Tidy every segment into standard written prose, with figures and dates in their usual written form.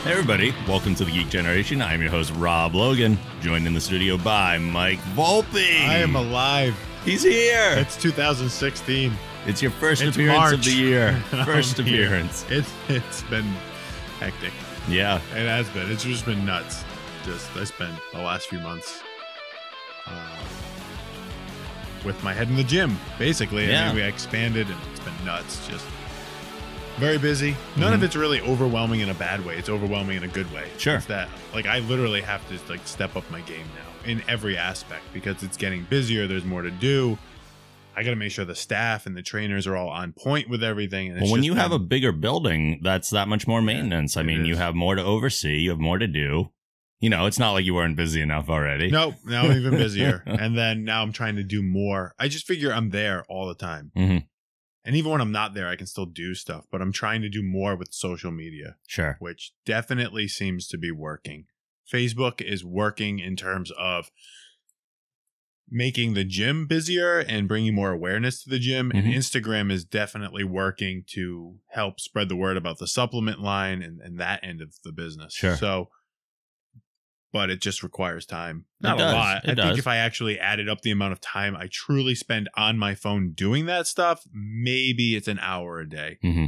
Hey everybody, welcome to the Geek Generation. I'm your host, Rob Logan, joined in the studio by Mike Volpe. I am alive. He's here. It's 2016. It's your first It's appearance March. of the year. First I'm here. appearance. It's been hectic. Yeah. It has been. It's just been nuts. I spent the last few months with my head in the gym, basically. Yeah. I mean, we expanded and it's been nuts. Just very busy. None of it's really overwhelming in a bad way. It's overwhelming in a good way. Sure. It's that, like, I literally have to, like, step up my game now in every aspect because it's getting busier. There's more to do. I got to make sure the staff and the trainers are all on point with everything. And Well, when you have a bigger building, that's that much more maintenance. I mean, you have more to oversee. You have more to do. You know, it's not like you weren't busy enough already. Nope. Now I'm even busier. And then now I'm trying to do more. I just figure I'm there all the time. Mm-hmm. And even when I'm not there, I can still do stuff. But I'm trying to do more with social media. Sure. Which definitely seems to be working. Facebook is working in terms of making the gym busier and bringing more awareness to the gym. And Instagram is definitely working to help spread the word about the supplement line and that end of the business. Sure. So, but it just requires time. Not It a does. lot. It I does. think if I actually added up the amount of time I truly spend on my phone doing that stuff, maybe it's an hour a day. Mm-hmm.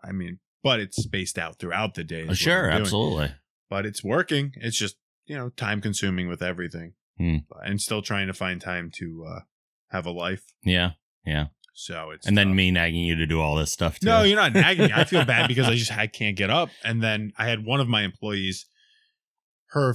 I mean, but it's spaced out throughout the day. is what Sure, I'm doing. absolutely. But it's working. It's just, time consuming with everything. And still trying to find time to have a life. Yeah. So it's And then tough. me nagging you to do all this stuff too. No, you're not nagging me. I feel bad because I can't get up. And then I had one of my employees, her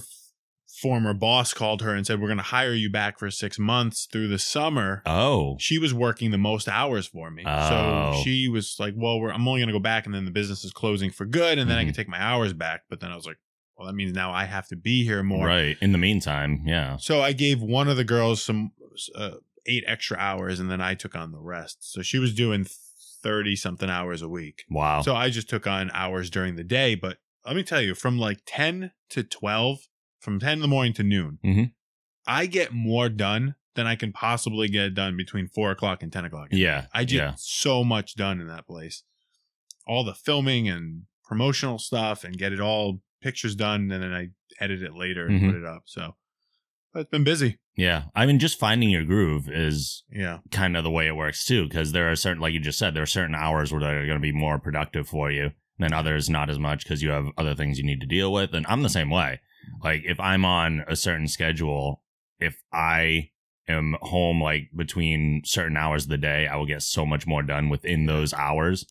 former boss called her and said, we're going to hire you back for 6 months through the summer. Oh. She was working the most hours for me. Oh. So she was like, well, I'm only going to go back and then the business is closing for good. And then I can take my hours back. But then I was like, well, that means now I have to be here more. Right. In the meantime, yeah. So I gave one of the girls some 8 extra hours and then I took on the rest. So she was doing 30 something hours a week. Wow. So I just took on hours during the day. But let me tell you, from like 10 to 12, from 10 in the morning to noon, I get more done than I can possibly get done between 4 o'clock and 10 o'clock. Yeah. I get so much done in that place. All the filming and promotional stuff and get it all pictures done. And then I edit it later and put it up. So but it's been busy. Yeah. I mean, just finding your groove is kind of the way it works too. Because there are certain, like you just said, there are certain hours where they're going to be more productive for you than others, not as much because you have other things you need to deal with. And I'm the same way. Like if I'm on a certain schedule, if I am home like between certain hours of the day, I will get so much more done within those hours.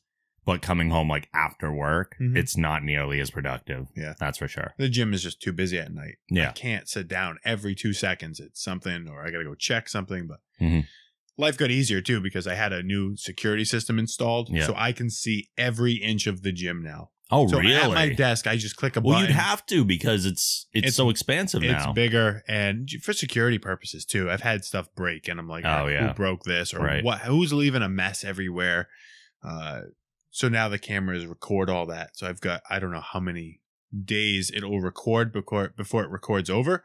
But coming home like after work, it's not nearly as productive. Yeah. That's for sure. The gym is just too busy at night. Yeah. I can't sit down every 2 seconds. It's something or I got to go check something. But life got easier too because I had a new security system installed. Yeah. So I can see every inch of the gym now. Oh, so really? at my desk, I just click a button. Well, you'd have to because it's so expansive now. It's bigger and for security purposes too. I've had stuff break and I'm like, who broke this or who's leaving a mess everywhere? So now the cameras record all that. So I've got, I don't know how many days it'll record before it records over.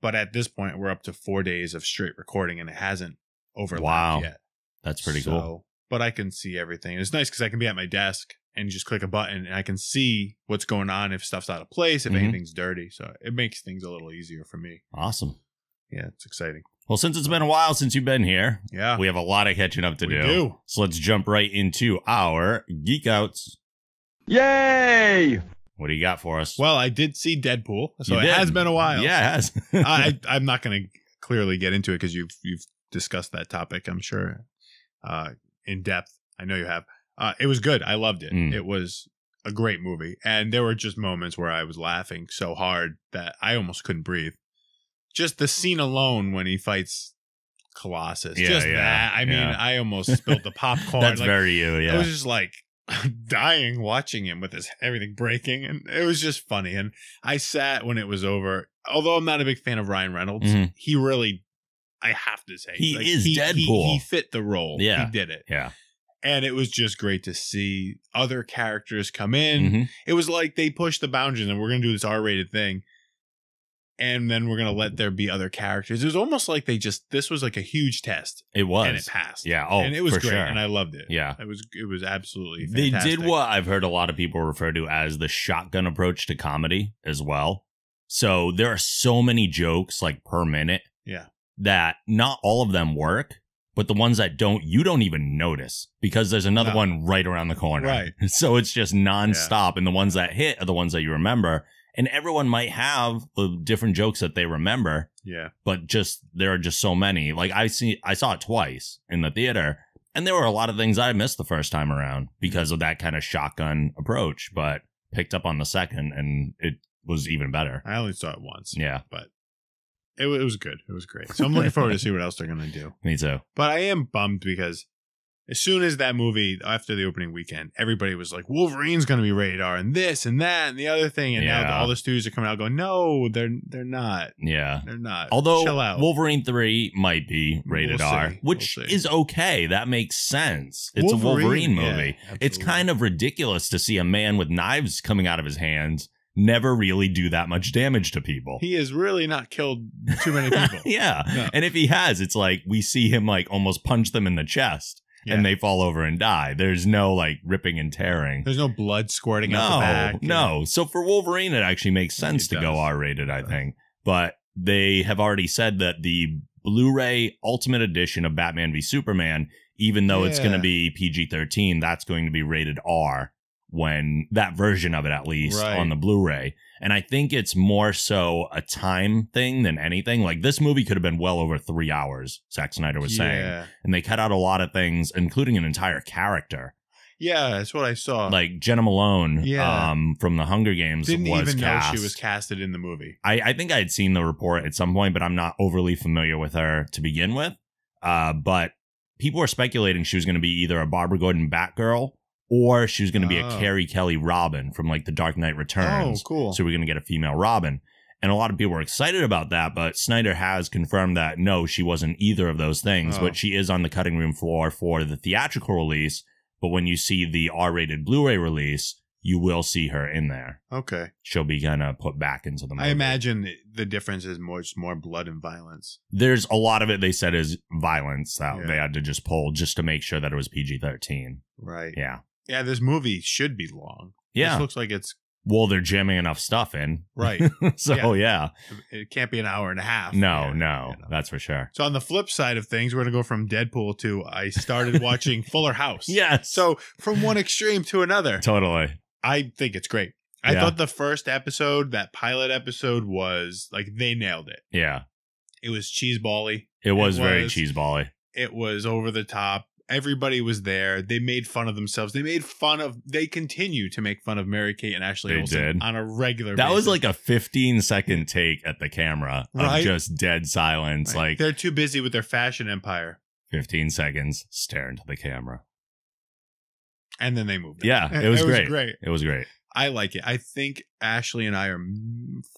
But at this point, we're up to 4 days of straight recording and it hasn't overlapped yet. That's pretty cool. But I can see everything. It's nice because I can be at my desk and just click a button and I can see what's going on if stuff's out of place, if anything's dirty. So it makes things a little easier for me. Awesome. Yeah, it's exciting. Well, since it's been a while since you've been here, yeah, we have a lot of catching up to we do. So let's jump right into our Geek Outs. Yay! What do you got for us? Well, I did see Deadpool, so it has been a while. Yeah, it has. I'm not going to clearly get into it because you've discussed that topic, I'm sure, in depth. I know you have. It was good. I loved it. It was a great movie. And there were just moments where I was laughing so hard that I almost couldn't breathe. Just the scene alone when he fights Colossus. That. I mean, I almost spilled the popcorn. That's very you, yeah. I was just like dying watching him with his everything breaking. And it was just funny. And I sat when it was over. Although I'm not a big fan of Ryan Reynolds, he really, I have to say. He is Deadpool. He fit the role. Yeah. He did it. Yeah. And it was just great to see other characters come in. It was like they pushed the boundaries and we're going to do this R-rated thing. and then we're going to let there be other characters. It was almost like this was like a huge test. It was. And it passed. Yeah. Oh, and it was for great. Sure. And I loved it. Yeah. It was absolutely fantastic. They did what I've heard a lot of people refer to as the shotgun approach to comedy as well. So there are so many jokes like per minute. Yeah. That not all of them work, but the ones that don't, you don't even notice because there's another one right around the corner. Right. So it's just nonstop. And the ones that hit are the ones that you remember. And everyone might have the different jokes that they remember. Yeah. But there are just so many. Like I saw it twice in the theater, and there were a lot of things I missed the first time around because of that kind of shotgun approach, but picked up on the second, and it was even better. I only saw it once. Yeah. But it was good. It was great. So I'm looking forward to see what else they're going to do. Me too. But I am bummed because as soon as that movie, after the opening weekend, everybody was like, Wolverine's going to be rated R and this and that and the other thing. And now all the studios are coming out going, no, they're not. Yeah. They're not. Although chill out. Wolverine 3 might be rated R, which is okay. That makes sense. It's a Wolverine movie. Yeah, it's kind of ridiculous to see a man with knives coming out of his hands never really do that much damage to people. He has really not killed too many people. Yeah. No. And if he has, it's like we see him like almost punch them in the chest. Yeah. And they fall over and die. There's no like ripping and tearing. There's no blood squirting out the back. No. So for Wolverine, it actually makes sense to go R-rated, I think. But they have already said that the Blu-ray Ultimate Edition of Batman v Superman, even though it's going to be PG-13, that's going to be rated R when that version of it, at least on the Blu-ray. And I think it's more so a time thing than anything. Like this movie could have been well over 3 hours, Zack Snyder was saying. And they cut out a lot of things, including an entire character. Yeah, that's what I saw. Like Jenna Malone from the Hunger Games Didn't was even cast. know she was casted in the movie. I think I had seen the report at some point, but I'm not overly familiar with her to begin with. But people were speculating she was going to be either a Barbara Gordon Batgirl or she was going to be a Carrie Kelly Robin from like The Dark Knight Returns. Oh, cool. So we're going to get a female Robin. And a lot of people were excited about that, but Snyder has confirmed that no, she wasn't either of those things, but she is on the cutting room floor for the theatrical release. But when you see the R-rated Blu-ray release, you will see her in there. Okay. She'll be kind of put back into the movie. I imagine the difference is more blood and violence. There's a lot of it they said is violence that they had to just pull just to make sure that it was PG-13. Right. Yeah. Yeah, this movie should be long. Yeah. This looks like it's... Well, they're jamming enough stuff in. Right. So, yeah. It can't be an hour and a half. No, that's for sure. So on the flip side of things, we're going to go from Deadpool to I started watching Fuller House. Yes. So from one extreme to another. Totally. I think it's great. I thought the first episode, that pilot episode, was like they nailed it. Yeah. It was cheesebally. It was very cheesebally. It was over the top. Everybody was there. They made fun of themselves. They continue to make fun of Mary-Kate and Ashley Olsen on a regular basis. That was like a 15-second take at the camera of just dead silence. Like they're too busy with their fashion empire. 15 seconds, stare into the camera. And then they moved. Yeah, it was great. It was great. I like it. I think Ashley and I are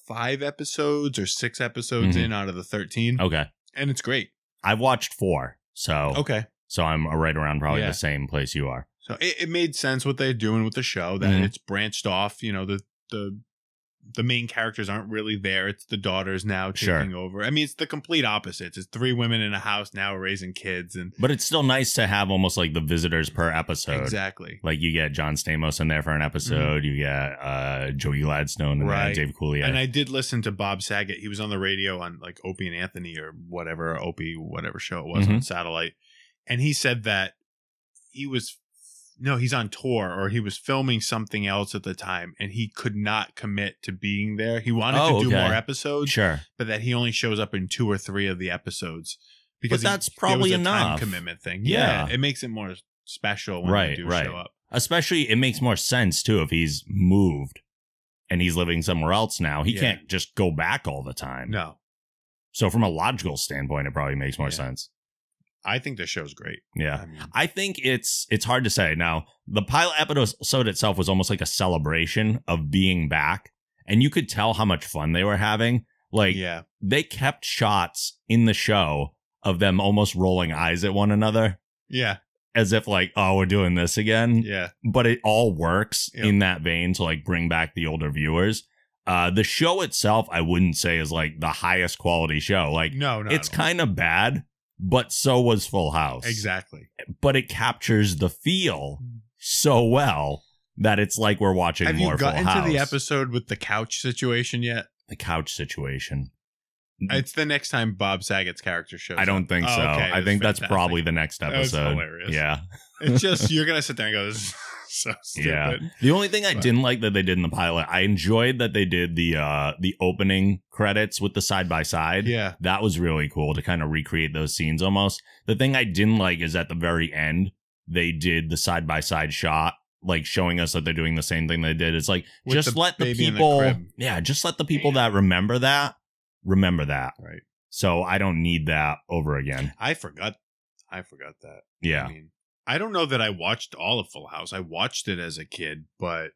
5 episodes or 6 episodes in out of the 13. Okay. And it's great. I've watched 4. So okay. So I'm right around probably the same place you are. So it made sense what they're doing with the show, that it's branched off. You know, the main characters aren't really there. It's the daughters now taking over. I mean, it's the complete opposite. It's 3 women in a house now raising kids. But it's still nice to have almost like the visitors per episode. Exactly. Like you get John Stamos in there for an episode. You get Joey Gladstone and Dave Coulier. And I did listen to Bob Saget. He was on the radio on like Opie and Anthony or whatever, or Opie, whatever show it was on satellite. And he said that he's on tour or he was filming something else at the time and he could not commit to being there. He wanted to do more episodes, but that he only shows up in 2 or 3 of the episodes because that's probably it was a enough. time commitment thing. Yeah. It makes it more special when they do show up. Especially, it makes more sense too if he's moved and he's living somewhere else now. He can't just go back all the time. No. So from a logical standpoint, it probably makes more sense. I think the show's great. Yeah. I think it's hard to say. Now, the pilot episode itself was almost like a celebration of being back. And you could tell how much fun they were having. Like, they kept shots in the show of them almost rolling eyes at one another. Yeah. As if like, oh, we're doing this again. Yeah. But it all works in that vein to like bring back the older viewers. The show itself, I wouldn't say is like the highest quality show. Like, no, it's kind of bad, but so was Full House. Exactly. But it captures the feel so well that it's like we're watching more Full House. Have you gotten into the episode with the couch situation yet? The couch situation. It's the next time Bob Saget's character shows up. I don't think so. Okay, I think that's probably the next episode. That was hilarious. Yeah. It's just, you're going to sit there and go, this is so stupid. Yeah. The only thing I didn't like that they did in the pilot, I enjoyed that they did the opening credits with the side-by-side. Yeah. That was really cool to kind of recreate those scenes almost. The thing I didn't like is at the very end, they did the side-by-side shot, like showing us that they're doing the same thing they did. It's like, with just let the people, just let the people that remember that. Right. So I don't need that over again. I forgot that. Yeah. I mean, I don't know that I watched all of Full House. I watched it as a kid, but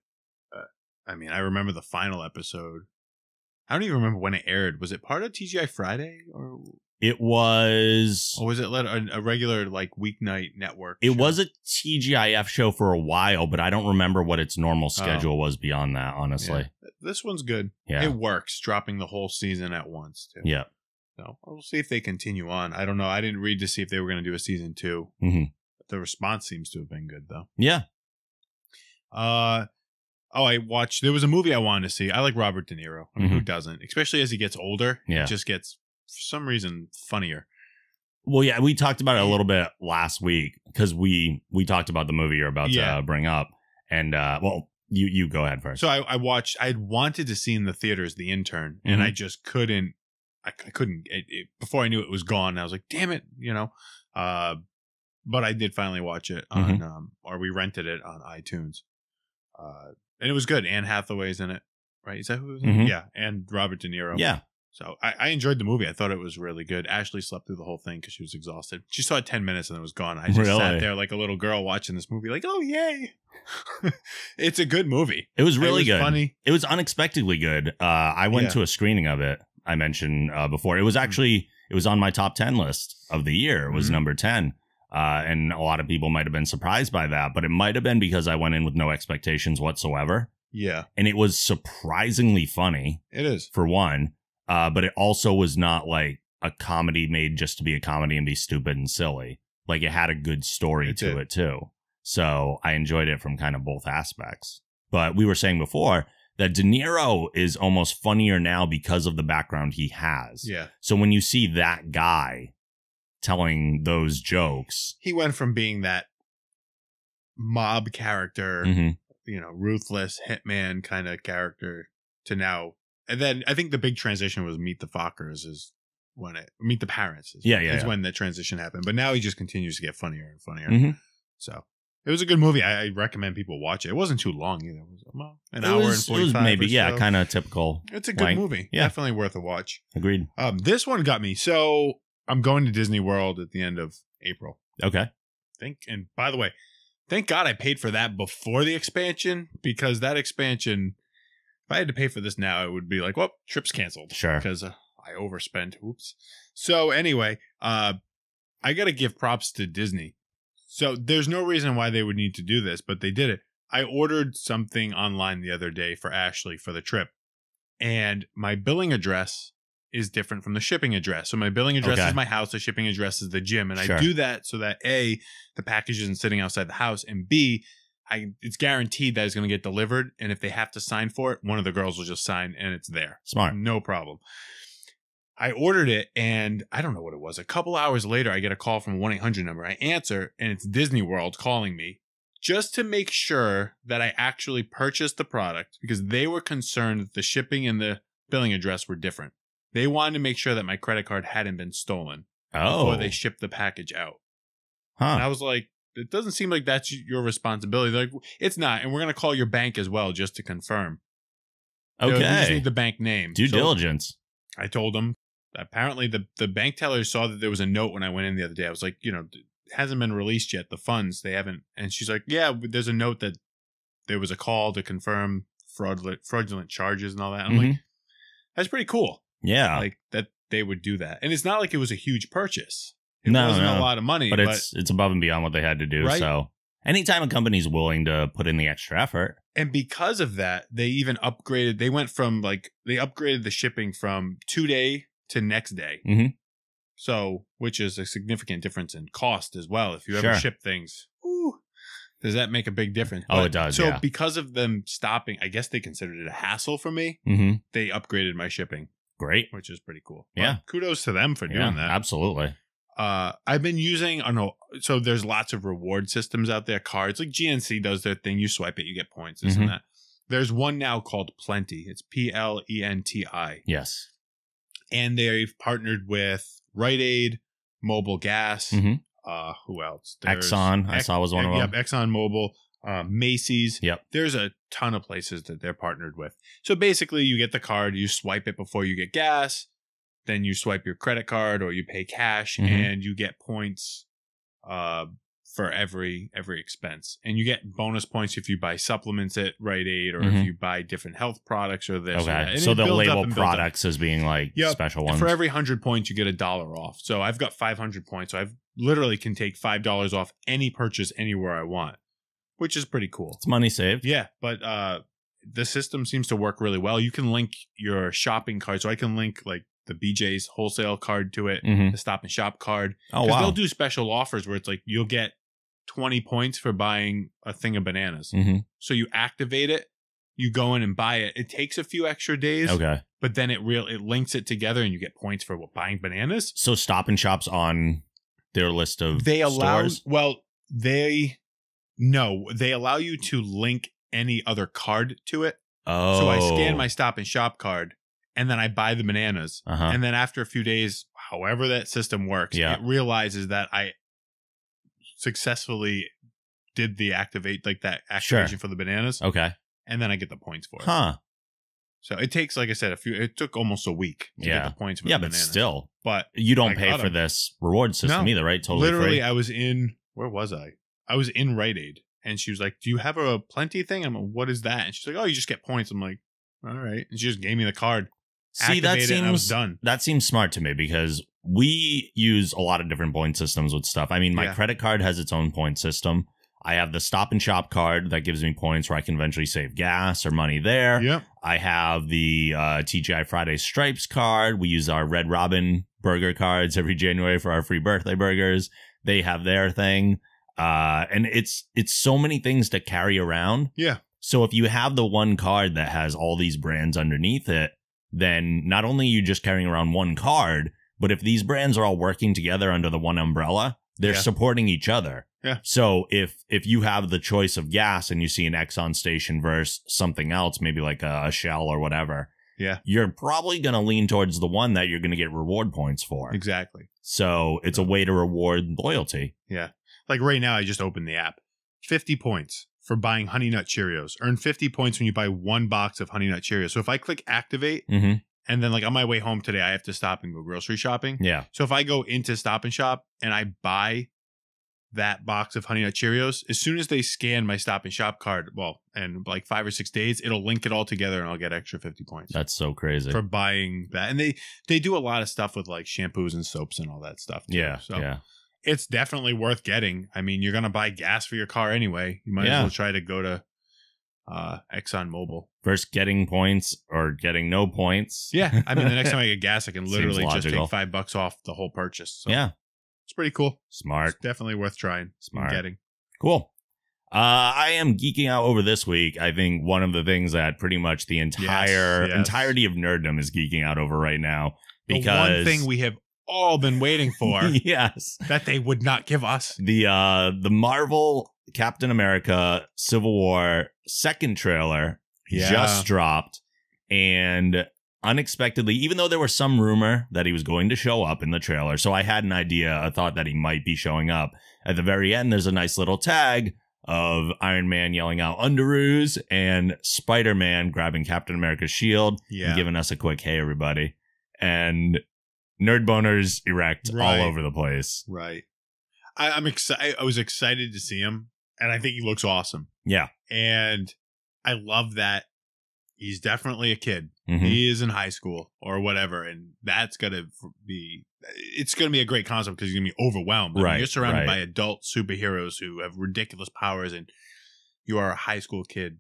I mean, I remember the final episode. I don't even remember when it aired. Was it part of TGI Friday or? It was. Or was it a regular like weeknight network? It was a TGIF show for a while, but I don't remember what its normal schedule was beyond that, honestly. Yeah. This one's good. Yeah. It works, dropping the whole season at once, too. Yeah. So we'll see if they continue on. I don't know. I didn't read to see if they were going to do a season 2. Mm-hmm. The response seems to have been good, though. Yeah. I watched. There was a movie I wanted to see. I like Robert De Niro. I mean, who doesn't? Especially as he gets older. Yeah. It just gets, for some reason, funnier. Well, yeah, we talked about it a little bit last week because we talked about the movie you're about to bring up. And, well, you go ahead first. So I watched. I wanted to see in the theaters The Intern, and I just couldn't. I couldn't. Before I knew it was gone, I was like, damn it, you know. But I did finally watch it on, or we rented it on iTunes. And it was good. Anne Hathaway's in it, right? Is that who was in it? Yeah, and Robert De Niro. Yeah. So I enjoyed the movie. I thought it was really good. Ashley slept through the whole thing because she was exhausted. She saw it 10 minutes and it was gone. I just sat there like a little girl watching this movie like, oh, yay. It's a good movie. It was really good. Funny. It was unexpectedly good. I went to a screening of it. I mentioned before. It was actually, it was on my top 10 list of the year. It was number 10. And a lot of people might have been surprised by that, but it might have been because I went in with no expectations whatsoever. Yeah. And it was surprisingly funny. It is. For one. But it also was not like a comedy made just to be a comedy and be stupid and silly. Like it had a good story to it too. So I enjoyed it from kind of both aspects. But we were saying before that De Niro is almost funnier now because of the background he has. Yeah. So when you see that guy telling those jokes, he went from being that mob character, you know, ruthless hitman kind of character to now. And then I think the big transition was Meet the Fockers is when Meet the Parents is when the transition happened. But now he just continues to get funnier and funnier. So it was a good movie. I recommend people watch it. It wasn't too long either. It was an hour and 45 it was maybe, so. kind of typical. It's a good movie. Yeah. Definitely worth a watch. Agreed. This one got me. So I'm going to Disney World at the end of April. Okay. And by the way, thank God I paid for that before the expansion, because that expansion, if I had to pay for this now, it would be like, well, trip's canceled. Sure. Because I overspent. Oops. So anyway, I got to give props to Disney. So there's no reason why they would need to do this, but they did it. I ordered something online the other day for Ashley for the trip, and my billing address is different from the shipping address. So my billing address is my house, the shipping address is the gym, and I do that so that A, the package isn't sitting outside the house, and B, it's guaranteed that it's going to get delivered, and if they have to sign for it, one of the girls will just sign, and it's there. Smart. No problem. I ordered it, and I don't know what it was. A couple hours later, I get a call from a 1-800 number. I answer, and it's Disney World calling me just to make sure that I actually purchased the product, because they were concerned that the shipping and the billing address were different. They wanted to make sure that my credit card hadn't been stolen before they shipped the package out. And I was like, it doesn't seem like that's your responsibility. They're like, it's not, and we're going to call your bank as well just to confirm. Okay. We just need the bank name. Due diligence. I told them. Apparently, the bank teller saw that there was a note when I went in the other day. I was like, you know, it hasn't been released yet. The funds, they haven't. And she's like, yeah, there's a note that there was a call to confirm fraudulent charges and all that. I'm like, that's pretty cool. Yeah. Like that they would do that. And it's not like it was a huge purchase. It wasn't a lot of money. But it's above and beyond what they had to do. Right? So Anytime a company's willing to put in the extra effort. And because of that, they even upgraded. They went from they upgraded the shipping from 2-day to next day. Mm-hmm. So, which is a significant difference in cost as well. If you ever ship things, does that make a big difference? Oh, it does. So because of them stopping, I guess they considered it a hassle for me. Mm-hmm. They upgraded my shipping. Great. Which is pretty cool. Yeah. But kudos to them for doing that. Absolutely. I've been using, so there's lots of reward systems out there, cards. Like GNC does their thing. You swipe it, you get points, this and that. There's one now called Plenty. It's Plenti. Yes. And they've partnered with Rite Aid, Mobile Gas. Who else? Exxon, I saw was one of them. Yep, Exxon Mobil, Macy's. Yep. There's a ton of places that they're partnered with. So basically, you get the card, you swipe it before you get gas. Then you swipe your credit card or you pay cash and you get points for every expense. And you get bonus points if you buy supplements at Rite Aid or if you buy different health products or this. Okay. Or that. And so they'll label products as being special ones. And for every 100 points, you get $1 off. So I've got 500 points. So I've literally can take $5 off any purchase anywhere I want, which is pretty cool. It's money saved. Yeah. But the system seems to work really well. You can link your shopping card. So I can link the BJ's wholesale card to it, the Stop and Shop card. Oh, wow. They'll do special offers where it's you'll get 20 points for buying a thing of bananas. So you activate it, you go in and buy it. It takes a few extra days. Okay. But then it links it together and you get points for buying bananas. So Stop and Shop's on their list of they allow stores? they allow you to link any other card to it. Oh. So I scan my Stop and Shop card. And then I buy the bananas. And then after a few days, however that system works, it realizes that I successfully did the activation for the bananas. Okay. And then I get the points for it. Huh. So it takes, like I said, it took almost a week to get the points for the bananas. But still. But you don't pay for this reward system either, right? Totally literally, free. I was in, where was I? I was in Rite Aid. And she was like, do you have a Plenty thing? I'm like, what is that? And she's like, oh, you just get points. I'm like, all right. And she just gave me the card. See, that seems smart to me because we use a lot of different point systems with stuff. I mean, my credit card has its own point system. I have the Stop and Shop card that gives me points where I can eventually save gas or money there. Yep. I have the TGI Friday Stripes card. We use our Red Robin burger cards every January for our free birthday burgers. They have their thing. And it's so many things to carry around. Yeah. So if you have the one card that has all these brands underneath it, then not only are you just carrying around one card, but if these brands are all working together under the one umbrella, they're supporting each other. Yeah. So if you have the choice of gas and you see an Exxon station versus something else, maybe like a Shell or whatever, you're probably going to lean towards the one that you're going to get reward points for. Exactly. So it's a way to reward loyalty. Yeah. Like right now, I just opened the app. 50 points for buying Honey Nut Cheerios. Earn 50 points when you buy one box of Honey Nut Cheerios. So if I click activate, and then on my way home today, I have to stop and go grocery shopping. Yeah. So if I go into Stop and Shop and I buy that box of Honey Nut Cheerios, as soon as they scan my Stop and Shop card, in 5 or 6 days, it'll link it all together and I'll get extra 50 points. That's so crazy. For buying that. And they do a lot of stuff with shampoos and soaps and all that stuff too. Yeah. So it's definitely worth getting. I mean, you're going to buy gas for your car anyway. You might as well try to go to Exxon Mobil. Versus getting points or getting no points. Yeah. I mean, the next time I get gas, I can literally just take $5 off the whole purchase. So it's pretty cool. Smart. It's definitely worth trying. Smart. Getting. Cool. I am geeking out over this week. I think one of the things that pretty much the entirety of nerddom is geeking out over right now. Because the one thing we have all been waiting for. Yes. That they would not give us. The Marvel Captain America Civil War second trailer just dropped. And unexpectedly, even though there was some rumor that he was going to show up in the trailer, so I had a thought that he might be showing up. At the very end, there's a nice little tag of Iron Man yelling out Underoos and Spider-Man grabbing Captain America's shield and giving us a quick, hey, everybody. And nerd boners erect all over the place. Right. I'm excited. I was excited to see him, and I think he looks awesome. Yeah. And I love that he's definitely a kid. Mm-hmm. He is in high school or whatever, and that's gonna be. It's gonna be a great concept because you're gonna be overwhelmed. I mean, you're surrounded by adult superheroes who have ridiculous powers, and you are a high school kid,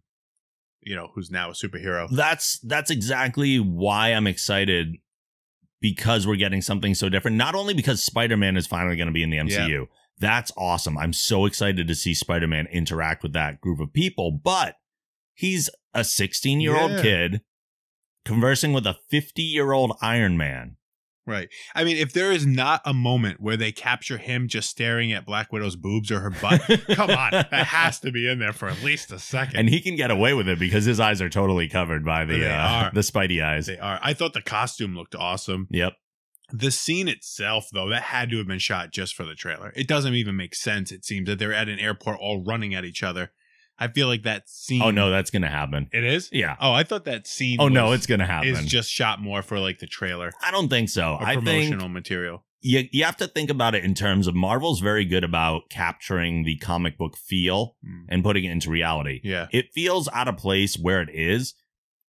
you know, who's now a superhero. That's exactly why I'm excited, because we're getting something so different. Not only because Spider-Man is finally going to be in the MCU. Yeah. That's awesome. I'm so excited to see Spider-Man interact with that group of people, but he's a 16-year-old kid conversing with a 50-year-old Iron Man. Right. I mean, if there is not a moment where they capture him just staring at Black Widow's boobs or her butt, come on, that has to be in there for at least a second. And he can get away with it because his eyes are totally covered by the Spidey eyes. They are. I thought the costume looked awesome. Yep. The scene itself, though, that had to have been shot just for the trailer. It doesn't even make sense, it seems, that they're at an airport all running at each other. I feel like that scene... Oh, no, that's going to happen. It is? Yeah. Oh, I thought that scene no, it's going to happen. Is just shot more for, like, the trailer. I don't think so. Or promotional material. You have to think about it in terms of Marvel's very good about capturing the comic book feel and putting it into reality. Yeah. It feels out of place where it is,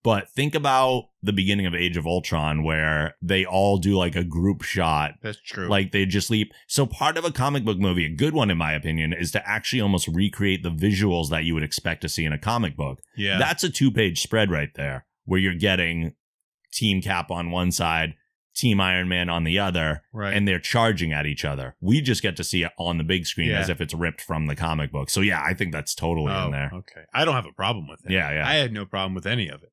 but think about the beginning of Age of Ultron where they all do like a group shot. That's true. Like they just leap. So part of a comic book movie, a good one in my opinion, is to actually almost recreate the visuals that you would expect to see in a comic book. Yeah. That's a 2-page spread right there where you're getting Team Cap on one side, Team Iron Man on the other, and they're charging at each other. We just get to see it on the big screen as if it's ripped from the comic book. So yeah, I think that's totally in there. Okay. I don't have a problem with it. Yeah. I had no problem with any of it.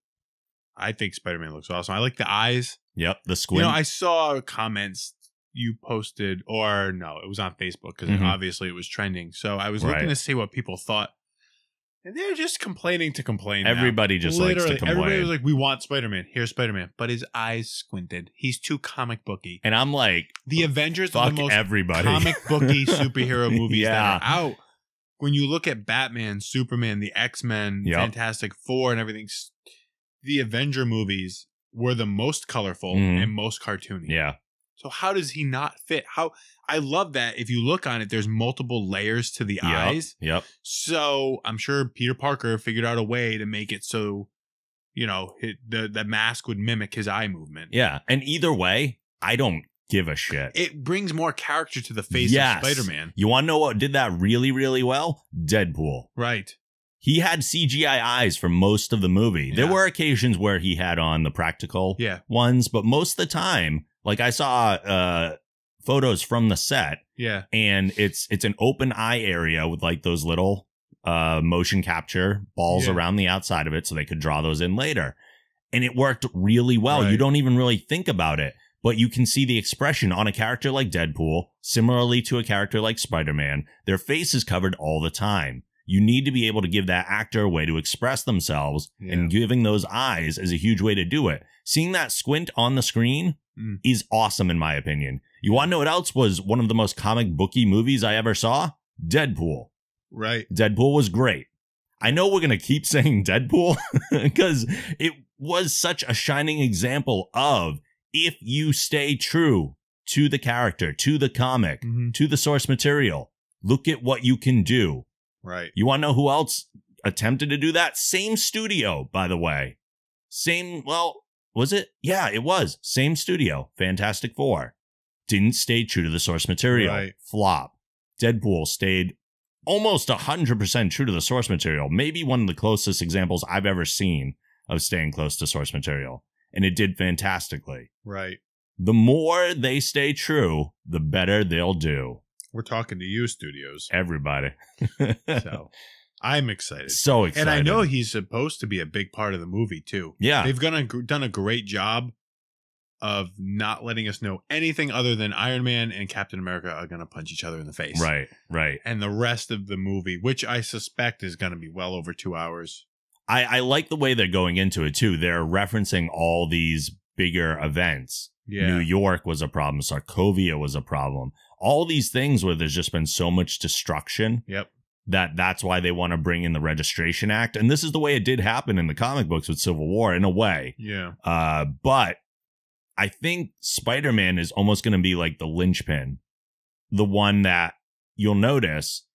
I think Spider-Man looks awesome. I like the eyes. Yep, the squint. You know, I saw comments you posted, or no, it was on Facebook because obviously it was trending. So I was looking to see what people thought. And they're just complaining to complain. Everybody just likes to complain. Everybody was like, we want Spider-Man. Here's Spider-Man. But his eyes squinted. He's too comic booky. And I'm like, the Avengers are the most comic booky superhero movies that are out. When you look at Batman, Superman, the X-Men, Fantastic Four, and everything, the Avenger movies were the most colorful and most cartoony. Yeah. So how does he not fit? I love that if you look on it, there's multiple layers to the eyes. Yep. So I'm sure Peter Parker figured out a way to make it so, you know, the mask would mimic his eye movement. Yeah. And either way, I don't give a shit. It brings more character to the face of Spider-Man. You want to know what did that really, really well? Deadpool. Right. He had CGI eyes for most of the movie. Yeah. There were occasions where he had on the practical ones, but most of the time, like I saw photos from the set. Yeah. And it's an open eye area with like those little motion capture balls around the outside of it so they could draw those in later. And it worked really well. Right. You don't even really think about it, but you can see the expression on a character like Deadpool, similarly to a character like Spider-Man. Their face is covered all the time. You need to be able to give that actor a way to express themselves, and giving those eyes is a huge way to do it. Seeing that squint on the screen is awesome, in my opinion. You want to know what else was one of the most comic booky movies I ever saw? Deadpool. Right. Deadpool was great. I know we're going to keep saying Deadpool because it was such a shining example of if you stay true to the character, to the comic, to the source material, look at what you can do. Right. You want to know who else attempted to do that? Same studio, by the way. Was it? Yeah, it was. Same studio. Fantastic Four. Didn't stay true to the source material. Right. Flop. Deadpool stayed almost 100% true to the source material. Maybe one of the closest examples I've ever seen of staying close to source material. And it did fantastically. Right. The more they stay true, the better they'll do. We're talking to you, studios. Everybody. So I'm excited. So excited. And I know he's supposed to be a big part of the movie, too. Yeah. They've done a great job of not letting us know anything other than Iron Man and Captain America are going to punch each other in the face. Right, right. And the rest of the movie, which I suspect is going to be well over 2 hours. I like the way they're going into it, too. They're referencing all these bigger events. Yeah. New York was a problem. Sokovia was a problem. All these things where there's just been so much destruction. Yep. That's why they want to bring in the Registration Act. And this is the way it did happen in the comic books with Civil War, in a way. Yeah. But I think Spider-Man is almost going to be like the linchpin. The one that you'll notice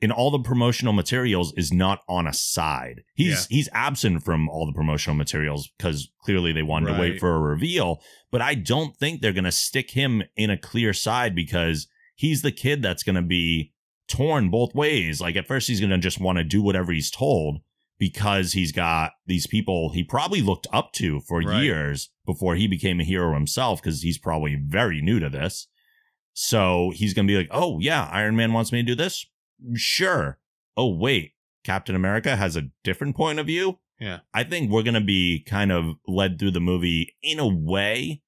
in all the promotional materials is not on a side. He's absent from all the promotional materials because clearly they wanted to wait for a reveal. But I don't think they're going to stick him in a clear side because he's the kid that's going to be torn both ways. Like, at first he's going to just want to do whatever he's told because he's got these people he probably looked up to for years before he became a hero himself, because he's probably very new to this. So he's going to be like, oh, yeah, Iron Man wants me to do this. Sure. Oh, wait, Captain America has a different point of view. Yeah. I think we're going to be kind of led through the movie in a way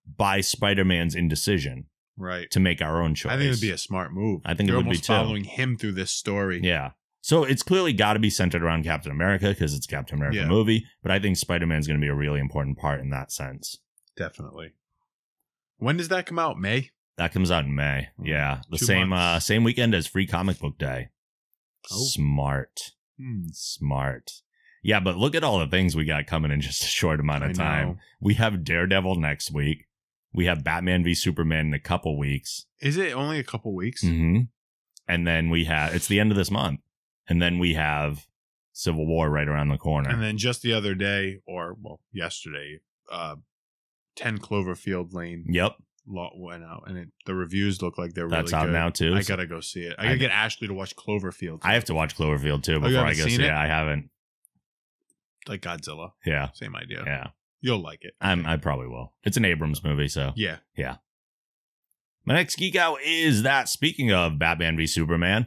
by Spider-Man's indecision. Right. To make our own choice. I think it would be a smart move. I think it would be too. Following him through this story. Yeah. So it's clearly got to be centered around Captain America because it's a Captain America movie. But I think Spider-Man's going to be a really important part in that sense. Definitely. When does that come out? May? That comes out in May. Yeah. The 2 same months. same weekend as Free Comic Book Day. Oh. Smart. Smart. Yeah, but look at all the things we got coming in just a short amount of time. Know. We have Daredevil next week. We have Batman v Superman in a couple weeks. Is it only a couple weeks? Mm-hmm. And then we have, it's the end of this month. And then we have Civil War right around the corner. And then just the other day, or well, yesterday, 10 Cloverfield Lane. Yep. Went out, and the reviews look like they're really good. That's out now too. I gotta go see it. I gotta get Ashley to watch Cloverfield. I have to watch Cloverfield too before I go see it. I haven't. Like Godzilla. Yeah. Same idea. Yeah. You'll like it. I probably will. It's an Abrams movie, so. Yeah. Yeah. My next geek out is that, speaking of Batman v Superman,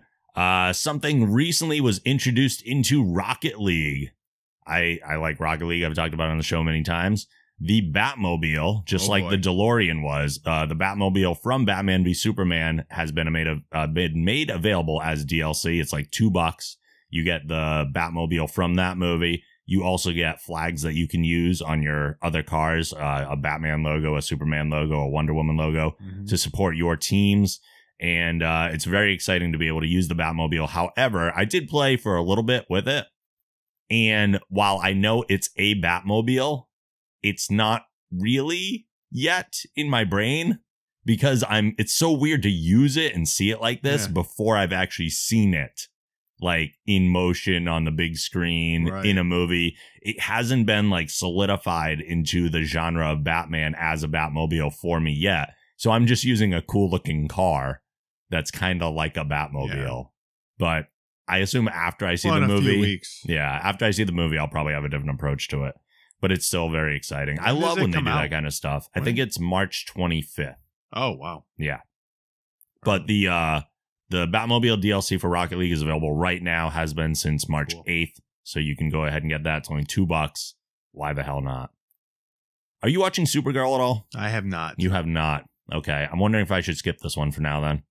something recently was introduced into Rocket League. I like Rocket League. I've talked about it on the show many times. The Batmobile, just like the DeLorean was, the Batmobile from Batman v Superman has been made available as DLC. It's like $2. You get the Batmobile from that movie. You also get flags that you can use on your other cars, a Batman logo, a Superman logo, a Wonder Woman logo to support your teams. And it's very exciting to be able to use the Batmobile. However, I did play for a little bit with it. And while I know it's a Batmobile, it's not really yet in my brain because it's so weird to use it and see it like this before I've actually seen it. Like in motion on the big screen in a movie. It hasn't been like solidified into the genre of Batman as a Batmobile for me yet. So I'm just using a cool looking car that's kind of like a Batmobile. Yeah. But I assume after I see the movie, after I see the movie, I'll probably have a different approach to it. But it's still very exciting. I love when they do that kind of stuff. I think it's March 25th. Oh, wow. Yeah. But the Batmobile DLC for Rocket League is available right now, has been since March 8th. So you can go ahead and get that. It's only $2. Why the hell not? Are you watching Supergirl at all? I have not. You have not. Okay. I'm wondering if I should skip this one for now then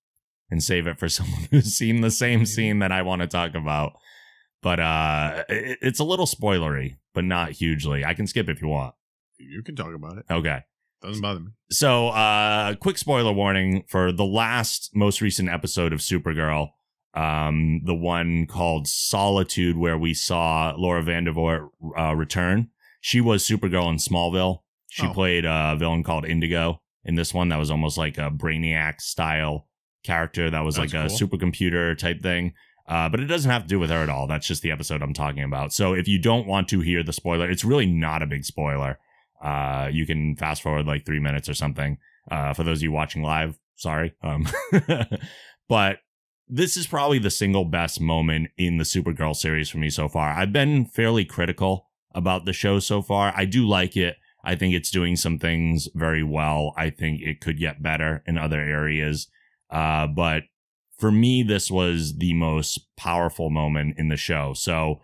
and save it for someone who's seen the same scene that I want to talk about. But it's a little spoilery, but not hugely. I can skip if you want. You can talk about it. Okay. Doesn't bother me. So, quick spoiler warning for the most recent episode of Supergirl, the one called Solitude, where we saw Laura Vandervoort return. She was Supergirl in Smallville. She played a villain called Indigo in this one that was almost like a Brainiac style character that was like a supercomputer type thing. But it doesn't have to do with her at all. That's just the episode I'm talking about. So if you don't want to hear the spoiler, it's really not a big spoiler. You can fast forward like 3 minutes or something. For those of you watching live, sorry. But this is probably the single best moment in the Supergirl series for me so far. I've been fairly critical about the show so far. I do like it. I think it's doing some things very well. I think it could get better in other areas. But for me, this was the most powerful moment in the show. So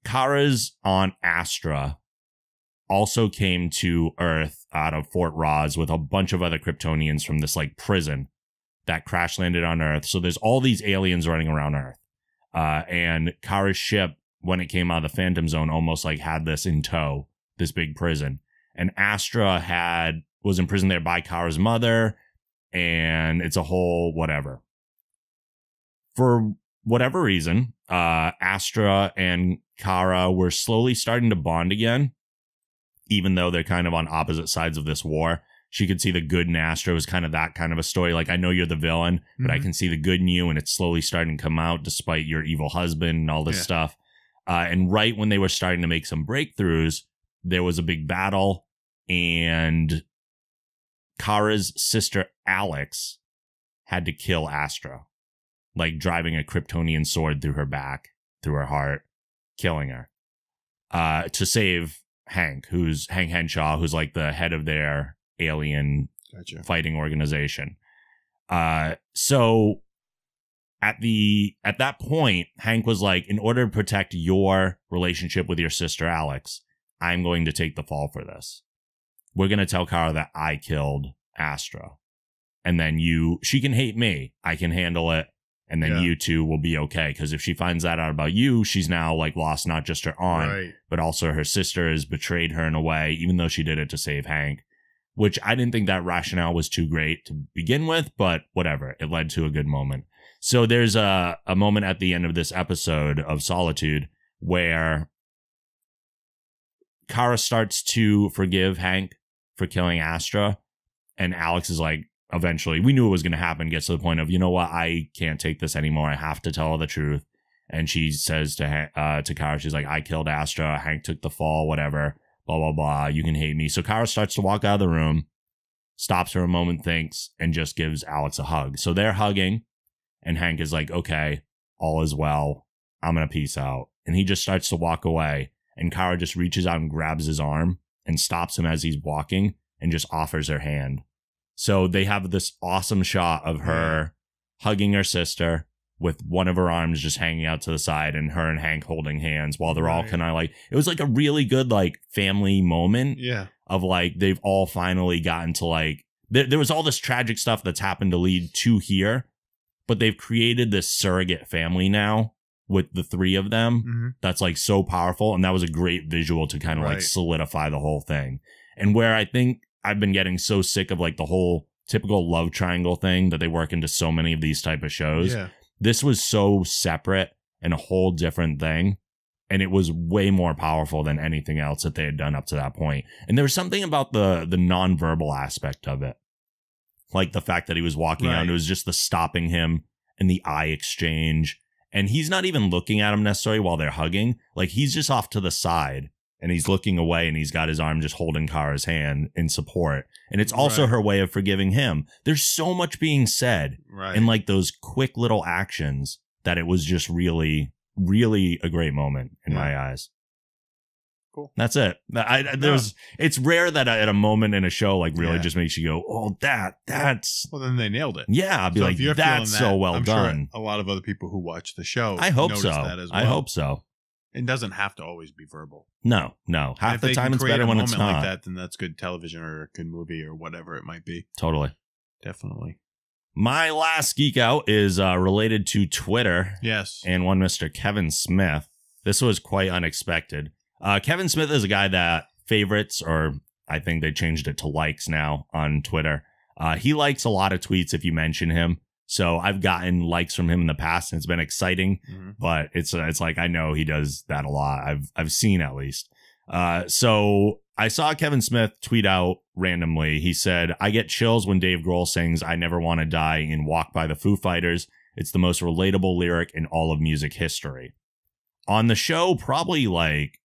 Kara's Aunt Astra also came to Earth out of Fort Roz with a bunch of other Kryptonians from this like prison that crash landed on Earth. So there's all these aliens running around Earth. And Kara's ship, when it came out of the Phantom Zone, almost like had this in tow, this big prison. And Astra was imprisoned there by Kara's mother. And it's a whole whatever. For whatever reason, Astra and Kara were slowly starting to bond again, even though they're kind of on opposite sides of this war. She could see the good in Astra. It was kind of that kind of a story. Like, I know you're the villain, but I can see the good in you, and it's slowly starting to come out despite your evil husband and all this stuff. And right when they were starting to make some breakthroughs, there was a big battle, and Kara's sister Alex had to kill Astra, like driving a Kryptonian sword through her back, through her heart, killing her, to save Hank Henshaw, who's like the head of their alien fighting organization. So at that point, Hank was like, in order to protect your relationship with your sister Alex, I'm going to take the fall for this. We're going to tell Kara that I killed Astra. And then she can hate me. I can handle it. And then you two will be okay. Because if she finds that out about you, she's now like lost not just her aunt, but also her sister has betrayed her in a way, even though she did it to save Hank. Which I didn't think that rationale was too great to begin with, but whatever. It led to a good moment. So there's a moment at the end of this episode of Solitude where Kara starts to forgive Hank for killing Astra. And Alex is like, eventually, we knew it was going to happen, gets to the point of, you know what, I can't take this anymore. I have to tell her the truth. And she says to Kara, she's like, I killed Astra. Hank took the fall, whatever, blah, blah, blah. You can hate me. So Kara starts to walk out of the room, stops for a moment, thinks, and just gives Alex a hug. So they're hugging, and Hank is like, okay, all is well. I'm going to peace out. And he just starts to walk away. And Kara just reaches out and grabs his arm and stops him as he's walking and just offers her hand. So they have this awesome shot of her hugging her sister with one of her arms just hanging out to the side, and her and Hank holding hands while they're all kind of like, it was like a really good like family moment of like, they've all finally gotten to like, there was all this tragic stuff that's happened to lead to here, but they've created this surrogate family now with the three of them. That's like so powerful. And that was a great visual to kind of like solidify the whole thing. And where I think I've been getting so sick of like the whole typical love triangle thing that they work into so many of these type of shows. This was so separate and a whole different thing. And it was way more powerful than anything else that they had done up to that point. And there was something about the nonverbal aspect of it. Like the fact that he was walking out, it was just the stopping him and the eye exchange. And he's not even looking at him necessarily while they're hugging. Like he's just off to the side. And he's looking away, and he's got his arm just holding Kara's hand in support. And it's also her way of forgiving him. There's so much being said in like those quick little actions that it was just really, really a great moment in my eyes. Cool. That's it. It's rare that at a moment in a show like really just makes you go, oh, that's. Well, then they nailed it. Yeah, I'd be like, that's so well done. Sure a lot of other people who watch the show, I hope so. That as well. I hope so. It doesn't have to always be verbal. No. Half the time it's better when it's not. Like that, then that's good television or a good movie or whatever it might be. Totally. Definitely. My last geek out is related to Twitter. Yes. And one Mr. Kevin Smith. This was quite unexpected. Kevin Smith is a guy that favorites, or I think they changed it to likes now on Twitter. He likes a lot of tweets if you mention him. So I've gotten likes from him in the past, and it's been exciting, but it's like, I know he does that a lot. I've seen at least. So I saw Kevin Smith tweet out randomly. He said, I get chills when Dave Grohl sings I Never Want to Die in Walk by the Foo Fighters. It's the most relatable lyric in all of music history. On the show, probably like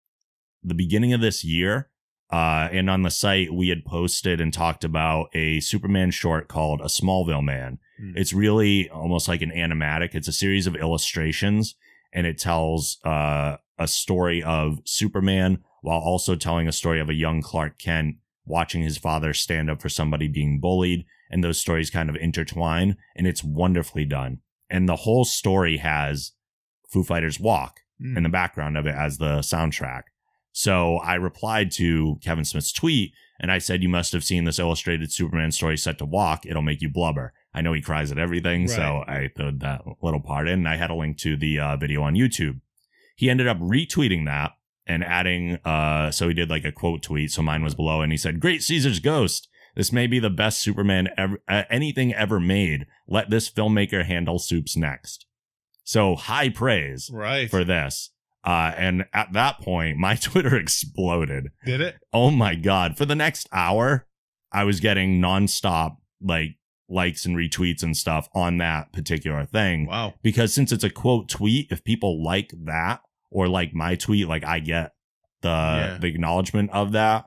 the beginning of this year, and on the site, we had posted and talked about a Superman short called A Smallville Man. It's really almost like an animatic. It's a series of illustrations, and it tells a story of Superman while also telling a story of a young Clark Kent watching his father stand up for somebody being bullied, and those stories kind of intertwine, and it's wonderfully done. And the whole story has Foo Fighters' Walk in the background of it as the soundtrack. So I replied to Kevin Smith's tweet, and I said, you must have seen this illustrated Superman story set to Walk. It'll make you blubber. I know he cries at everything, so I threw that little part in, and I had a link to the video on YouTube. He ended up retweeting that and adding, so he did like a quote tweet, so mine was below, and he said, Great Caesar's Ghost. This may be the best Superman anything ever made. Let this filmmaker handle soups next. So high praise for this. And at that point, my Twitter exploded. Did it? Oh my God. For the next hour, I was getting nonstop likes and retweets and stuff on that particular thing. Wow. Because since it's a quote tweet, if people like that or like my tweet, like I get the acknowledgement of that.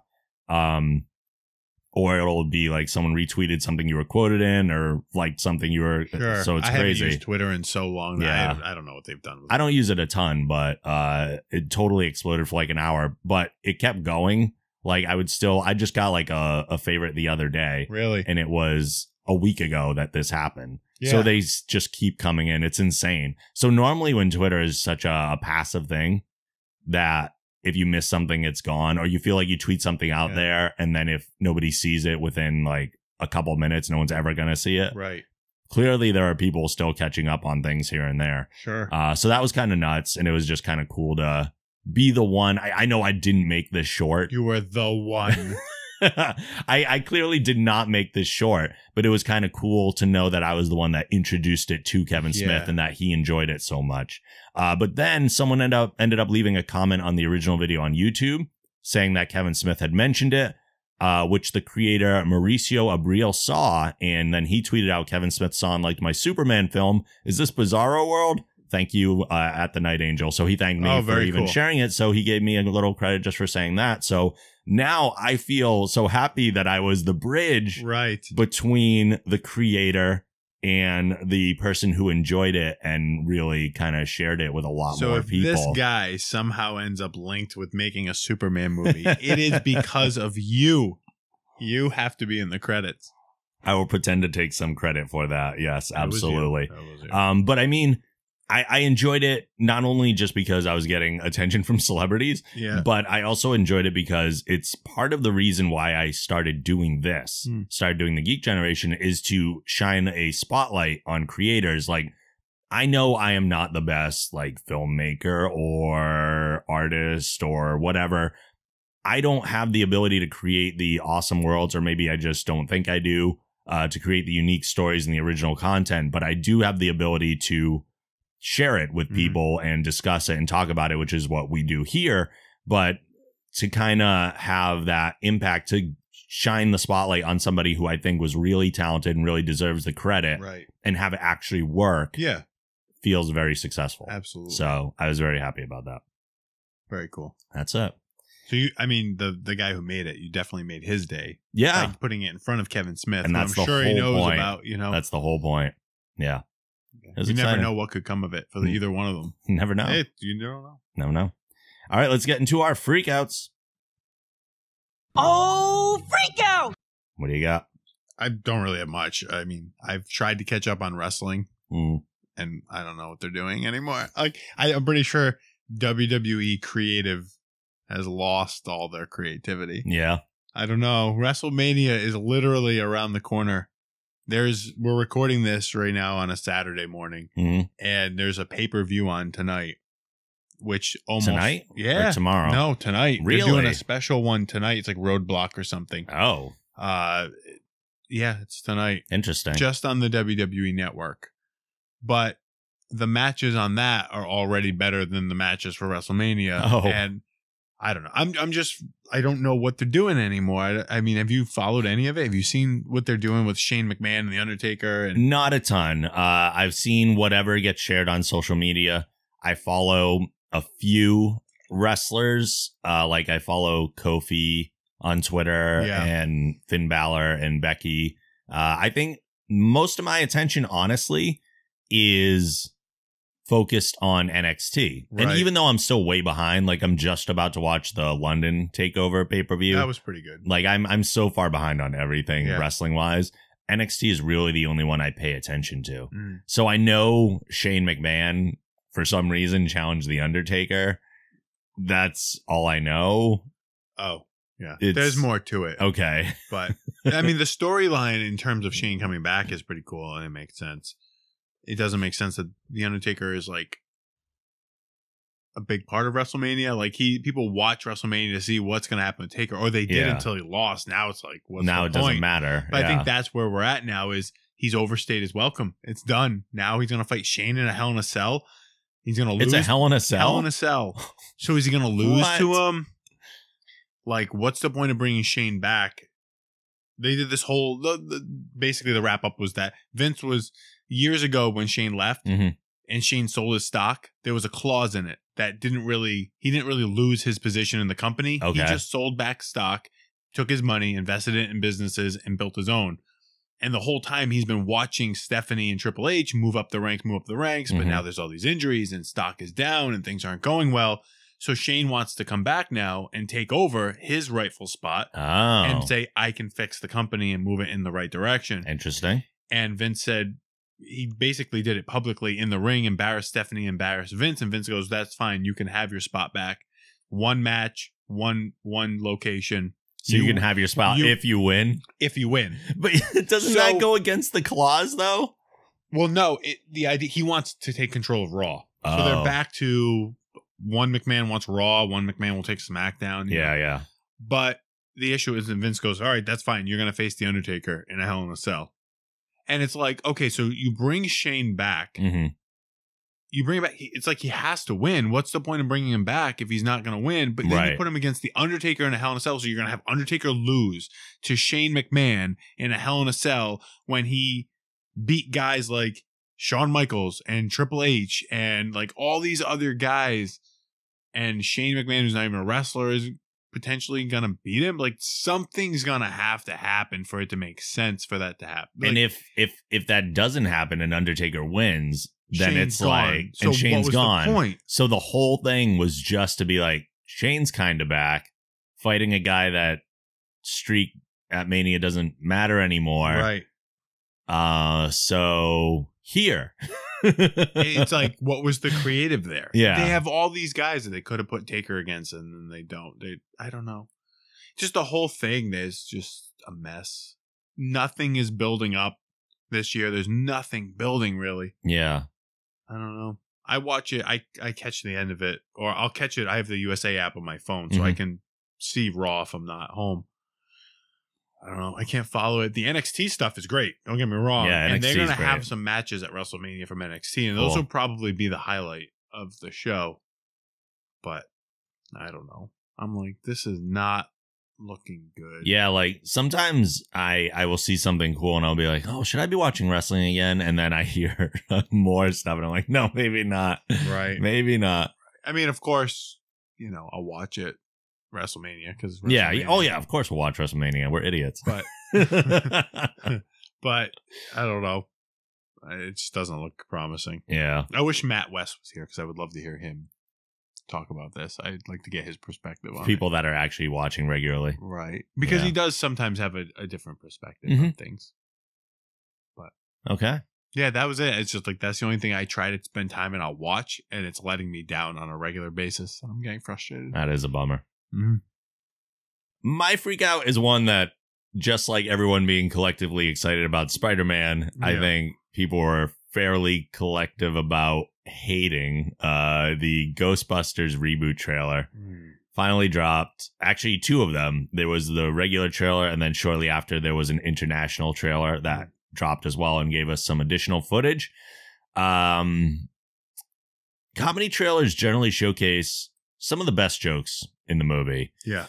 Or it'll be like someone retweeted something you were quoted in or like something you were. Sure. So it's I crazy. haven't used Twitter in so long that I don't know what they've done with I don't use it a ton, but it totally exploded for like an hour, but it kept going. Like I just got like a favorite the other day. Really? And it was a week ago that this happened. Yeah. So they just keep coming in. It's insane. So normally when Twitter is such a passive thing that if you miss something, it's gone, or you feel like you tweet something out there, and then if nobody sees it within like a couple minutes, no one's ever going to see it. Right. Clearly, there are people still catching up on things here and there. Sure. So that was kind of nuts, and it was just kind of cool to be the one. I know I didn't make this short. You were the one. I clearly did not make this short, but it was kind of cool to know that I was the one that introduced it to Kevin Smith and that he enjoyed it so much. But then someone ended up leaving a comment on the original video on YouTube saying that Kevin Smith had mentioned it, which the creator Mauricio Abril saw. And then he tweeted out, Kevin Smith saw and liked my Superman film. Is this Bizarro World? Thank you, at the Night Angel. So he thanked me for even sharing it. So he gave me a little credit just for saying that. So now I feel so happy that I was the bridge between the creator and the person who enjoyed it and really kind of shared it with a lot more people. So if this guy somehow ends up linked with making a Superman movie, it is because of you. You have to be in the credits. I will pretend to take some credit for that. Yes, absolutely. That was you. But I mean, I enjoyed it not only just because I was getting attention from celebrities, but I also enjoyed it because it's part of the reason why I started doing this, started doing the Geek Generation, is to shine a spotlight on creators. Like, I know I am not the best like filmmaker or artist or whatever. I don't have the ability to create the awesome worlds, or maybe I just don't think I do, to create the unique stories and the original content, but I do have the ability to share it with people and discuss it and talk about it, which is what we do here. But to kind of have that impact, to shine the spotlight on somebody who I think was really talented and really deserves the credit, and have it actually work, feels very successful. Absolutely. So I was very happy about that. Very cool. That's it. So I mean, the guy who made it, you definitely made his day. Yeah. Like putting it in front of Kevin Smith. And that's I'm sure he knows point. about, you know. That's the whole point. Yeah. You never know what could come of it for either one of them. You never know. You don't know. Never know. All right, let's get into our freakouts. Oh, freak out! What do you got? I don't really have much. I mean, I've tried to catch up on wrestling, and I don't know what they're doing anymore. Like, I'm pretty sure WWE Creative has lost all their creativity. Yeah. I don't know. WrestleMania is literally around the corner. We're recording this right now on a Saturday morning, and there's a pay-per-view on tonight, which almost tonight, or tomorrow. No, tonight. Really? They're doing a special one tonight. It's like Roadblock or something. Oh, yeah, it's tonight. Interesting. Just on the WWE Network, but the matches on that are already better than the matches for WrestleMania. Oh, and I don't know. I don't know what they're doing anymore. I mean, have you followed any of it? Have you seen what they're doing with Shane McMahon and The Undertaker? And not a ton. I've seen whatever gets shared on social media. I follow a few wrestlers. Like I follow Kofi on Twitter and Finn Balor and Becky. I think most of my attention, honestly, is focused on NXT. Right. And even though I'm still way behind, like I'm just about to watch the London TakeOver pay-per-view. That was pretty good. Like I'm so far behind on everything wrestling wise. NXT is really the only one I pay attention to. So I know Shane McMahon for some reason challenged The Undertaker. That's all I know. Oh, yeah. There's more to it. Okay. But I mean, the storyline in terms of Shane coming back is pretty cool and it makes sense. It doesn't make sense that The Undertaker is like a big part of WrestleMania. Like people watch WrestleMania to see what's going to happen with Taker, or they did until he lost. Now it's like, what's now the it point? Doesn't matter. But I think that's where we're at now. Is he's overstayed his welcome. It's done. Now he's going to fight Shane in a Hell in a Cell. He's going to lose. It's a Hell in a Cell. Hell in a Cell. So is he going to lose to him? Like, what's the point of bringing Shane back? they did this whole, basically the wrap up was that Vince was years ago when Shane left and Shane sold his stock. There was a clause in it that he didn't really lose his position in the company. Okay. He just sold back stock, took his money, invested it in businesses, and built his own. And the whole time he's been watching Stephanie and Triple H move up the ranks. But now there's all these injuries and stock is down and things aren't going well. So Shane wants to come back now and take over his rightful spot and say, I can fix the company and move it in the right direction. Interesting. And Vince said he basically did it publicly in the ring, embarrassed Stephanie, embarrassed Vince. And Vince goes, that's fine. You can have your spot back. One match, one location. So you can have your spot if you win? If you win. But doesn't that go against the clause, though? Well, no. The idea, he wants to take control of Raw. So they're back to one McMahon wants Raw, one McMahon will take SmackDown. Yeah. But the issue is that Vince goes, all right, that's fine. You're going to face The Undertaker in a Hell in a Cell. And it's like, okay, so you bring Shane back. You bring him back. It's like he has to win. What's the point of bringing him back if he's not going to win? But then you put him against The Undertaker in a Hell in a Cell. So you're going to have Undertaker lose to Shane McMahon in a Hell in a Cell when he beat guys like Shawn Michaels and Triple H and like all these other guys. And Shane McMahon, who's not even a wrestler, is potentially going to beat him. Like something's going to happen for it to make sense for that to happen. Like, and if that doesn't happen and Undertaker wins, then Shane's it's gone. like, So and Shane's what was gone. the point? So the whole thing was just to be like, Shane's kind of back, fighting a guy that streak at Mania doesn't matter anymore. Right. So here. It's like, what was the creative there? Yeah. They have all these guys that they could have put Taker against, and then they don't. I don't know. Just the whole thing is just a mess. Nothing is building up this year. There's nothing building, really. Yeah. I don't know. I watch it. I catch the end of it, or I'll catch it. I have the USA app on my phone, so I can see Raw if I'm not home. I don't know. I can't follow it. The NXT stuff is great. Don't get me wrong. Yeah, and they're going to great. have some matches at WrestleMania from NXT, and those will probably be the highlight of the show. But I don't know. I'm like, this is not looking good. Yeah, like sometimes I will see something cool and I'll be like, oh, should I be watching wrestling again? And then I hear more stuff and I'm like, no, maybe not. Right. Maybe not. I mean, of course, I'll watch it. WrestleMania, because of course we'll watch WrestleMania. We're idiots. But but I don't know. It just doesn't look promising. Yeah. I wish Matt West was here because I would love to hear him talk about this. I'd like to get his perspective on people that are actually watching regularly. Right. Because he does sometimes have a different perspective on things. But okay. Yeah, that was it. It's just like that's the only thing I try to spend time and I'll watch, and it's letting me down on a regular basis. And I'm getting frustrated. That is a bummer. My freak out is one that, just like everyone being collectively excited about Spider-Man, I think people were fairly collective about hating the Ghostbusters reboot trailer. Finally dropped. Actually, two of them. There was the regular trailer, and then shortly after there was an international trailer that dropped as well and gave us some additional footage. Comedy trailers generally showcase some of the best jokes in the movie. Yeah.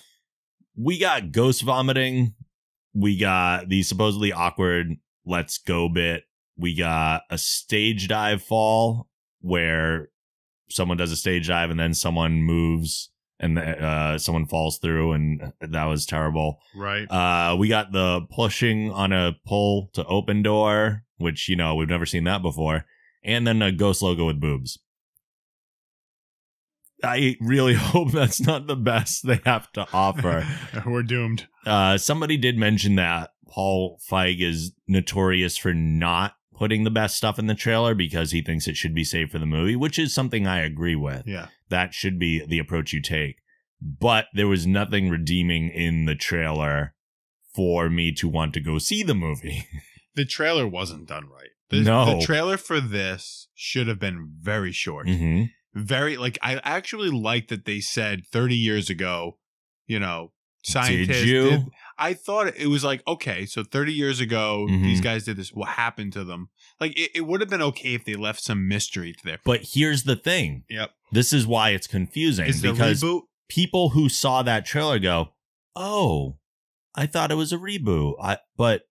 We got ghost vomiting. We got the supposedly awkward let's go bit. We got a stage dive fall where someone does a stage dive and then someone moves and someone falls through, and that was terrible. Right. We got the pushing on a pull to open door, which, we've never seen that before. And then a ghost logo with boobs. I really hope that's not the best they have to offer. We're doomed. Somebody did mention that Paul Feig is notorious for not putting the best stuff in the trailer because he thinks it should be saved for the movie, which is something I agree with. Yeah. That should be the approach you take. But there was nothing redeeming in the trailer for me to want to go see the movie. The trailer wasn't done right. No. The trailer for this should have been very short. Very, I actually like that they said 30 years ago, scientists Did you? I thought it was like, okay, so 30 years ago, these guys did this. What happened to them? Like, it would have been okay if they left some mystery to there. But here's the thing. Yep. This is why it's confusing. Is the because reboot? People who saw that trailer go, oh, I thought it was a reboot. But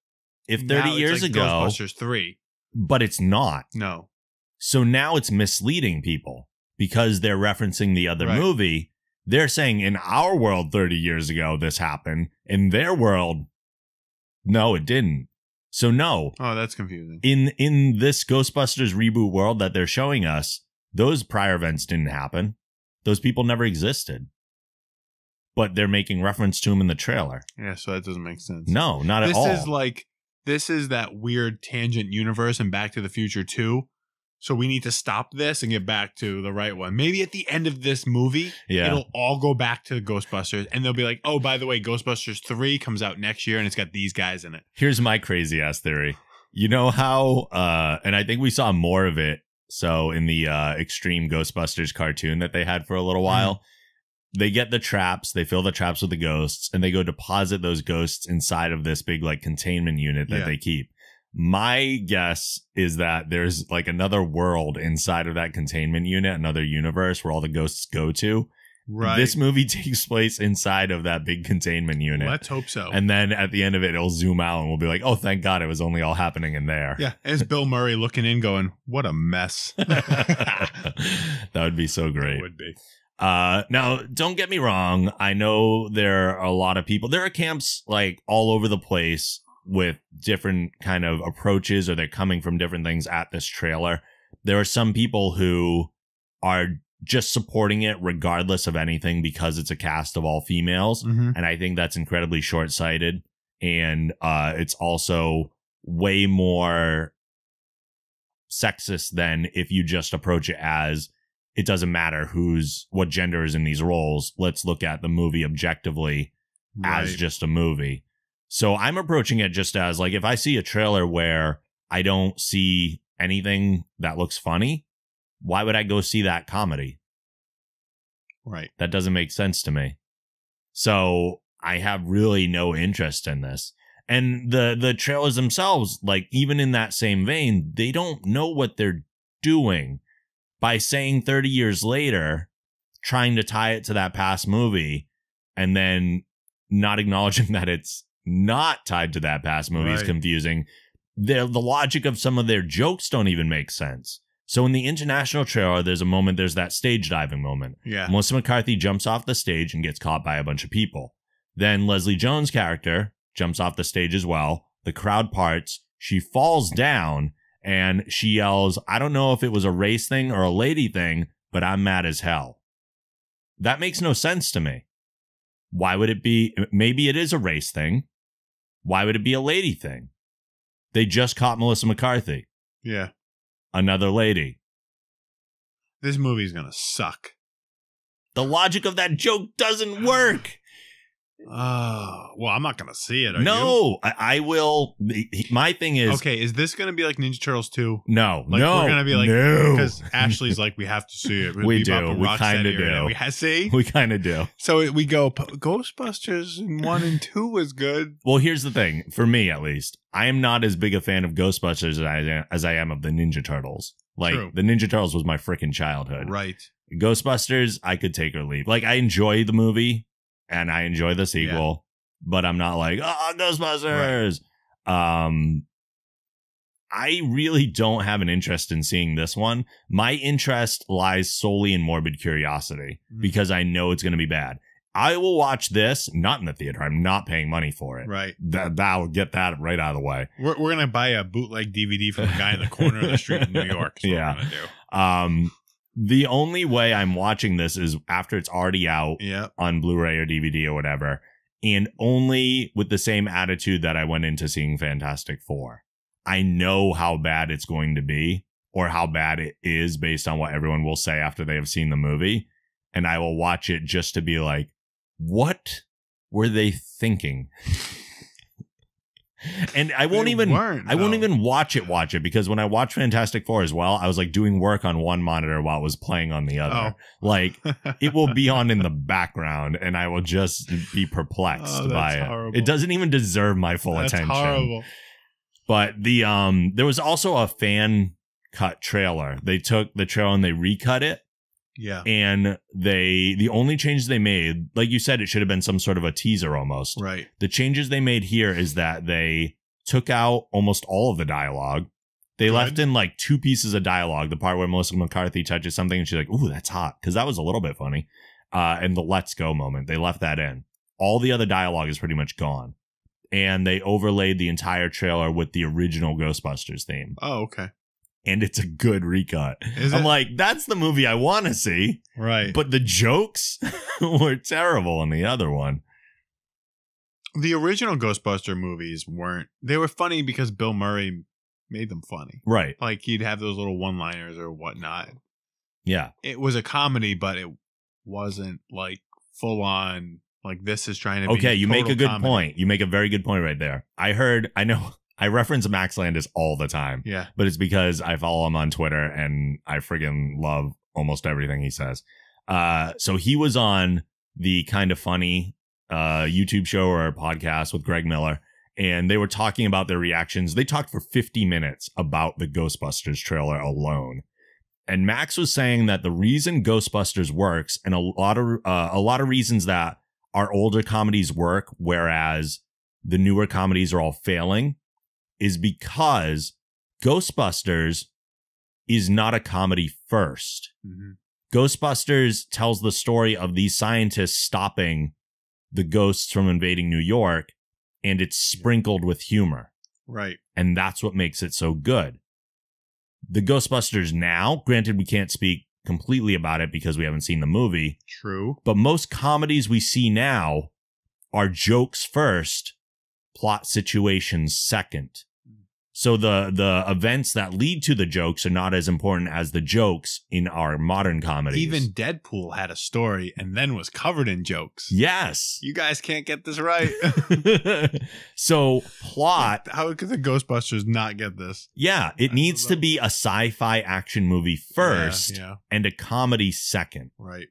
if 30 now years it's like ago, Ghostbusters 3. But it's not. No. So now it's misleading people because they're referencing the other movie. They're saying in our world 30 years ago this happened. In their world, no, it didn't. So no. Oh, that's confusing. In this Ghostbusters reboot world that they're showing us, those prior events didn't happen. Those people never existed. But they're making reference to them in the trailer. Yeah, so that doesn't make sense. No, not at all. This is that weird tangent universe in Back to the Future 2. So we need to stop this and get back to the right one. Maybe at the end of this movie, it'll all go back to Ghostbusters. And they'll be like, oh, by the way, Ghostbusters 3 comes out next year and it's got these guys in it. Here's my crazy ass theory. You know how, and I think we saw more of it. So in the Extreme Ghostbusters cartoon that they had for a little while, they get the traps, they fill the traps with the ghosts, and they go deposit those ghosts inside of this big like containment unit that they keep. My guess is that there's like another world inside of that containment unit, another universe where all the ghosts go to. Right. This movie takes place inside of that big containment unit. Let's hope so. And then at the end of it, it'll zoom out and we'll be like, oh, thank God it was only all happening in there. Yeah. And it's Bill Murray looking in going, what a mess. That would be so great. It would be. Now, don't get me wrong. I know there are a lot of people. There are camps like all over the place with different kind of approaches, or they're coming from different things at this trailer. There are some people who are just supporting it regardless of anything because it's a cast of all females. And I think that's incredibly short-sighted. And it's also way more sexist than if you just approach it as it doesn't matter what gender is in these roles. Let's look at the movie objectively as just a movie. So I'm approaching it just as like, if I see a trailer where I don't see anything that looks funny, why would I go see that comedy? Right. That doesn't make sense to me. So I have really no interest in this. And the trailers themselves, like even in that same vein, they don't know what they're doing by saying 30 years later, trying to tie it to that past movie and then not acknowledging that it's not tied to that past movie is confusing. The logic of some of their jokes don't even make sense. So in the international trailer, there's that stage diving moment. Yeah. Melissa McCarthy jumps off the stage and gets caught by a bunch of people. Then Leslie Jones' character jumps off the stage as well. The crowd parts. She falls down and she yells, I don't know if it was a race thing or a lady thing, but I'm mad as hell. That makes no sense to me. Why would it be? Maybe it is a race thing. Why would it be a lady thing? They just caught Melissa McCarthy. Yeah. Another lady. This movie's gonna suck. The logic of that joke doesn't work. Well, I'm not gonna see it. No, I will. My thing is, okay, is this gonna be like Ninja Turtles 2? No, like, no, we're gonna be like, no, because Ashley's like, we have to see it. We do. We kind of do. We kind of do. So we go. Ghostbusters 1 and 2 was good. Well, here's the thing. For me, at least, I am not as big a fan of Ghostbusters as I am of the Ninja Turtles. Like the Ninja Turtles was my freaking childhood. Right. Ghostbusters, I could take or leave. Like I enjoy the movie. And I enjoy the sequel, but I'm not like, oh, Ghostbusters. Right. I really don't have an interest in seeing this one. My interest lies solely in morbid curiosity because I know it's going to be bad. I will watch this, not in the theater. I'm not paying money for it. Right. That'll get that right out of the way. We're going to buy a bootleg DVD from a guy in the corner of the street in New York. Yeah. What we're gonna do. The only way I'm watching this is after it's already out on Blu-ray or DVD or whatever, and only with the same attitude that I went into seeing Fantastic Four. I know how bad it's going to be, or how bad it is based on what everyone will say after they have seen the movie, and I will watch it just to be like, what were they thinking? And I won't even watch it because when I watched Fantastic Four as well, I was like doing work on one monitor while it was playing on the other. Like it will be on in the background and I will just be perplexed by it. Horrible. It doesn't even deserve my full attention. Horrible. But there was also a fan cut trailer. They took the trailer and they recut it. Yeah. And the only changes they made, like you said, it should have been some sort of a teaser almost. Right. The changes they made here is that they took out almost all of the dialogue. They left in like 2 pieces of dialogue. The part where Melissa McCarthy touches something and she's like, ooh, that's hot. Because that was a little bit funny. And the let's go moment. They left that in. All the other dialogue is pretty much gone. And they overlaid the entire trailer with the original Ghostbusters theme. Oh, okay. And it's a good recut. I'm like, that's the movie I want to see. Right. But the jokes were terrible in the other one. The original Ghostbuster movies weren't. They were funny because Bill Murray made them funny. Right. Like he'd have those little one-liners or whatnot. Yeah. It was a comedy, but it wasn't like full on. Like this is trying to be. Okay, you make a good comedy. point. You make a very good point right there. I know I reference Max Landis all the time. Yeah. But it's because I follow him on Twitter and I friggin' love almost everything he says. So he was on the Kind of Funny YouTube show or podcast with Greg Miller, and they were talking about their reactions. They talked for 50 minutes about the Ghostbusters trailer alone. And Max was saying that the reason Ghostbusters works, and a lot of reasons that our older comedies work, whereas the newer comedies are all failing, is because Ghostbusters is not a comedy first. Mm-hmm. Ghostbusters tells the story of these scientists stopping the ghosts from invading New York, and it's sprinkled with humor. Right. And that's what makes it so good. The Ghostbusters now, granted, we can't speak completely about it because we haven't seen the movie. True. But most comedies we see now are jokes first, plot situations second. So the events that lead to the jokes are not as important as the jokes in our modern comedies. Even Deadpool had a story and then was covered in jokes. Yes. You guys can't get this right. So plot. How could the Ghostbusters not get this? Yeah, it needs to be a sci-fi action movie first and a comedy second. Right.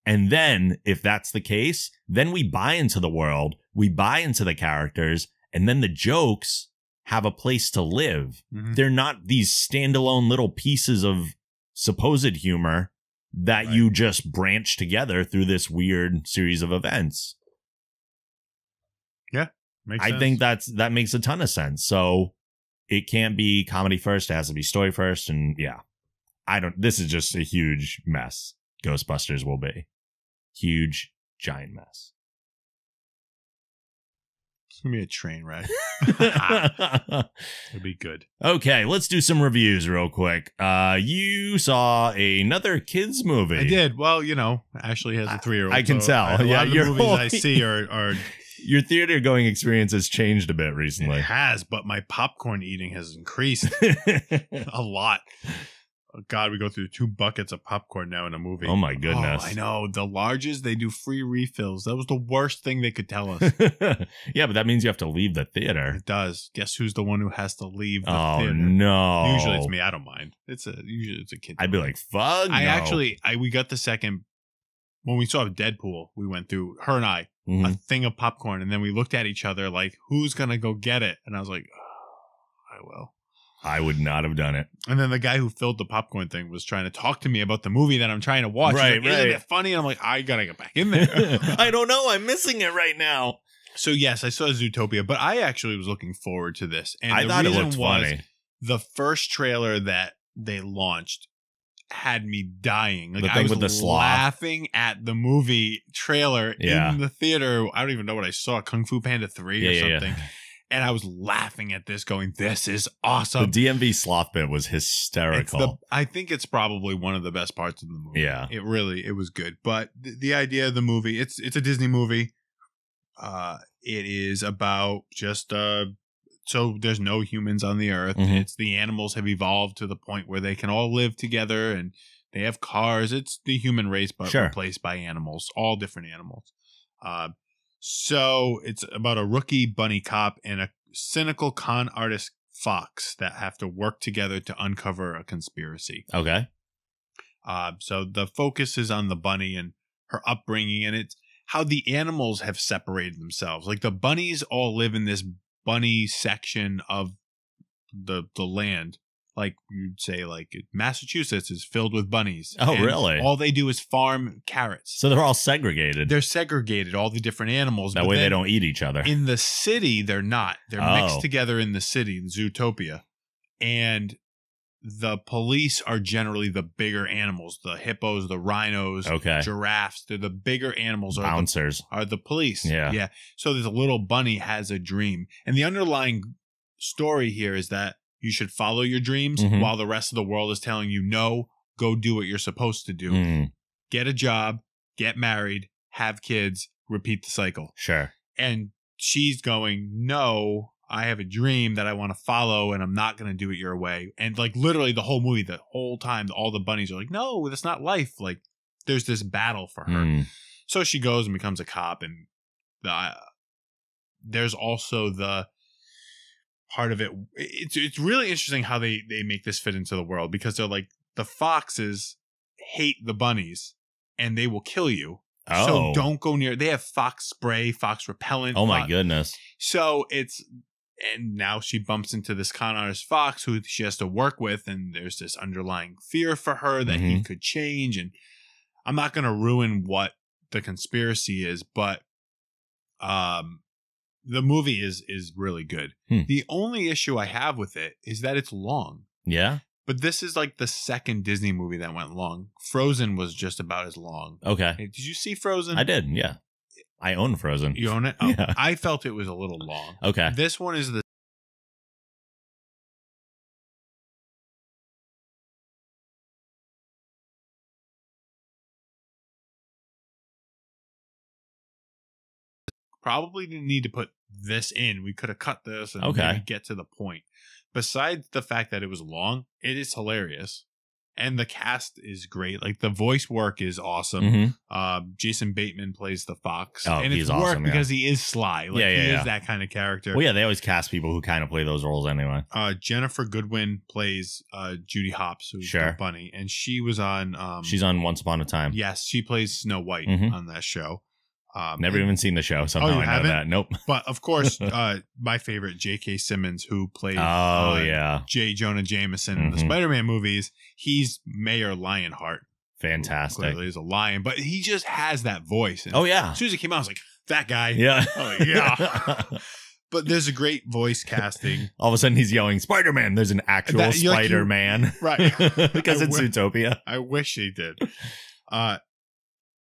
And then, if that's the case, then we buy into the world, we buy into the characters, and then the jokes have a place to live. Mm-hmm. They're not these standalone little pieces of supposed humor that you just branch together through this weird series of events. Yeah, makes sense. I think that makes a ton of sense. So it can't be comedy first. It has to be story first. And yeah, this is just a huge mess. Ghostbusters will be. Huge, giant mess. It's going to be a train wreck. It'll be good. Okay, let's do some reviews real quick. You saw another kids movie. I did. Well, Ashley has a 3-year-old. I can tell. A lot of the movies I see are your theater going experience has changed a bit recently. It has, but my popcorn eating has increased a lot. Oh God, we go through 2 buckets of popcorn now in a movie. Oh my goodness. Oh, I know. The larges, they do free refills. That was the worst thing they could tell us. Yeah, but that means you have to leave the theater. It does. Guess who's the one who has to leave the Oh theater? no. Usually it's me. I don't mind. Usually it's a kid. I'd be like, fuck no. We got the second, when we saw Deadpool, we went through, her and I, a thing of popcorn, and then we looked at each other like, who's going to go get it? And I was like, oh, I will. I would not have done it. And then the guy who filled the popcorn thing was trying to talk to me about the movie that I'm trying to watch. Right, like, Isn't it funny? And I'm like, I gotta get back in there. I don't know. I'm missing it right now. So yes, I saw Zootopia, but I actually was looking forward to this. And I thought it looked funny. The first trailer that they launched had me dying. Like the thing I was with the sloth. laughing at the movie trailer in the theater. I don't even know what I saw. Kung Fu Panda 3 or something. Yeah. And I was laughing at this going, this is awesome. The DMV sloth bit was hysterical. I think it's probably one of the best parts of the movie. Yeah. It was good. But the idea of the movie, it's a Disney movie. It is about just, so there's no humans on the earth. Mm-hmm. It's the animals have evolved to the point where they can all live together and they have cars. It's the human race, but replaced by animals, all different animals. So it's about a rookie bunny cop and a cynical con artist fox that have to work together to uncover a conspiracy. Okay. So the focus is on the bunny and her upbringing, and it's how the animals have separated themselves. Like the bunnies all live in this bunny section of the land, like you'd say, like Massachusetts is filled with bunnies. Oh, really? All they do is farm carrots. So they're all segregated. They're segregated, all the different animals. That way they don't eat each other. In the city, they're not. They're mixed together in the city, in Zootopia. And the police are generally the bigger animals. The hippos, the rhinos, giraffes. They're the bigger animals. Bouncers. Are the police. Yeah. So this little bunny has a dream. And the underlying story here is that you should follow your dreams while the rest of the world is telling you, no, go do what you're supposed to do. Get a job, get married, have kids, repeat the cycle. Sure. And she's going, no, I have a dream that I want to follow and I'm not going to do it your way. And like literally the whole movie, the whole time, all the bunnies are like, no, that's not life. Like there's this battle for her. So she goes and becomes a cop. And there's also the part of it. It's really interesting how they make this fit into the world, because they're like, the foxes hate the bunnies and they will kill you. Oh. So don't go near. They have fox spray, fox repellent. Oh my goodness. So and now she bumps into this con artist fox who she has to work with, and there's this underlying fear for her that he could change. And I'm not going to ruin what the conspiracy is, but the movie is really good. The only issue I have with it is that it's long. Yeah. But this is like the second Disney movie that went long. Frozen was just about as long. Okay. Hey, did you see Frozen? I did, yeah. I own Frozen. You own it? Oh, Yeah. I felt it was a little long. Okay. This one is probably didn't need to put this in. We could have cut this and maybe get to the point. Besides the fact that it was long, it is hilarious. And the cast is great. Like the voice work is awesome. Jason Bateman plays the fox. Oh, and he's it's awesome, work because he is sly. Like he is that kind of character. Well, yeah, they always cast people who kind of play those roles anyway. Jennifer Goodwin plays Judy Hopps, who's the bunny. And she was on... she's on Once Upon a Time. Yes, she plays Snow White on that show. Never even seen the show. Somehow I know that. Nope. But of course, my favorite, J.K. Simmons, who played J. Jonah Jameson in the Spider-Man movies. He's Mayor Lionheart. Fantastic. Clearly he's a lion, but he just has that voice. And as soon as it came out, I was like, that guy. Yeah. Oh, yeah. But there's a great voice casting. All of a sudden he's yelling, Spider-Man. There's an actual Spider-Man. Right. Because it's Zootopia. I wish he did.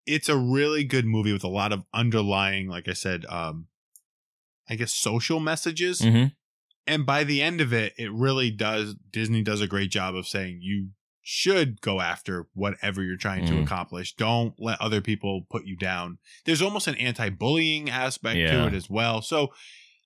It's a really good movie with a lot of underlying, like I said, I guess social messages. And by the end of it, it really does. Disney does a great job of saying you should go after whatever you're trying to accomplish. Don't let other people put you down. There's almost an anti-bullying aspect to it as well. So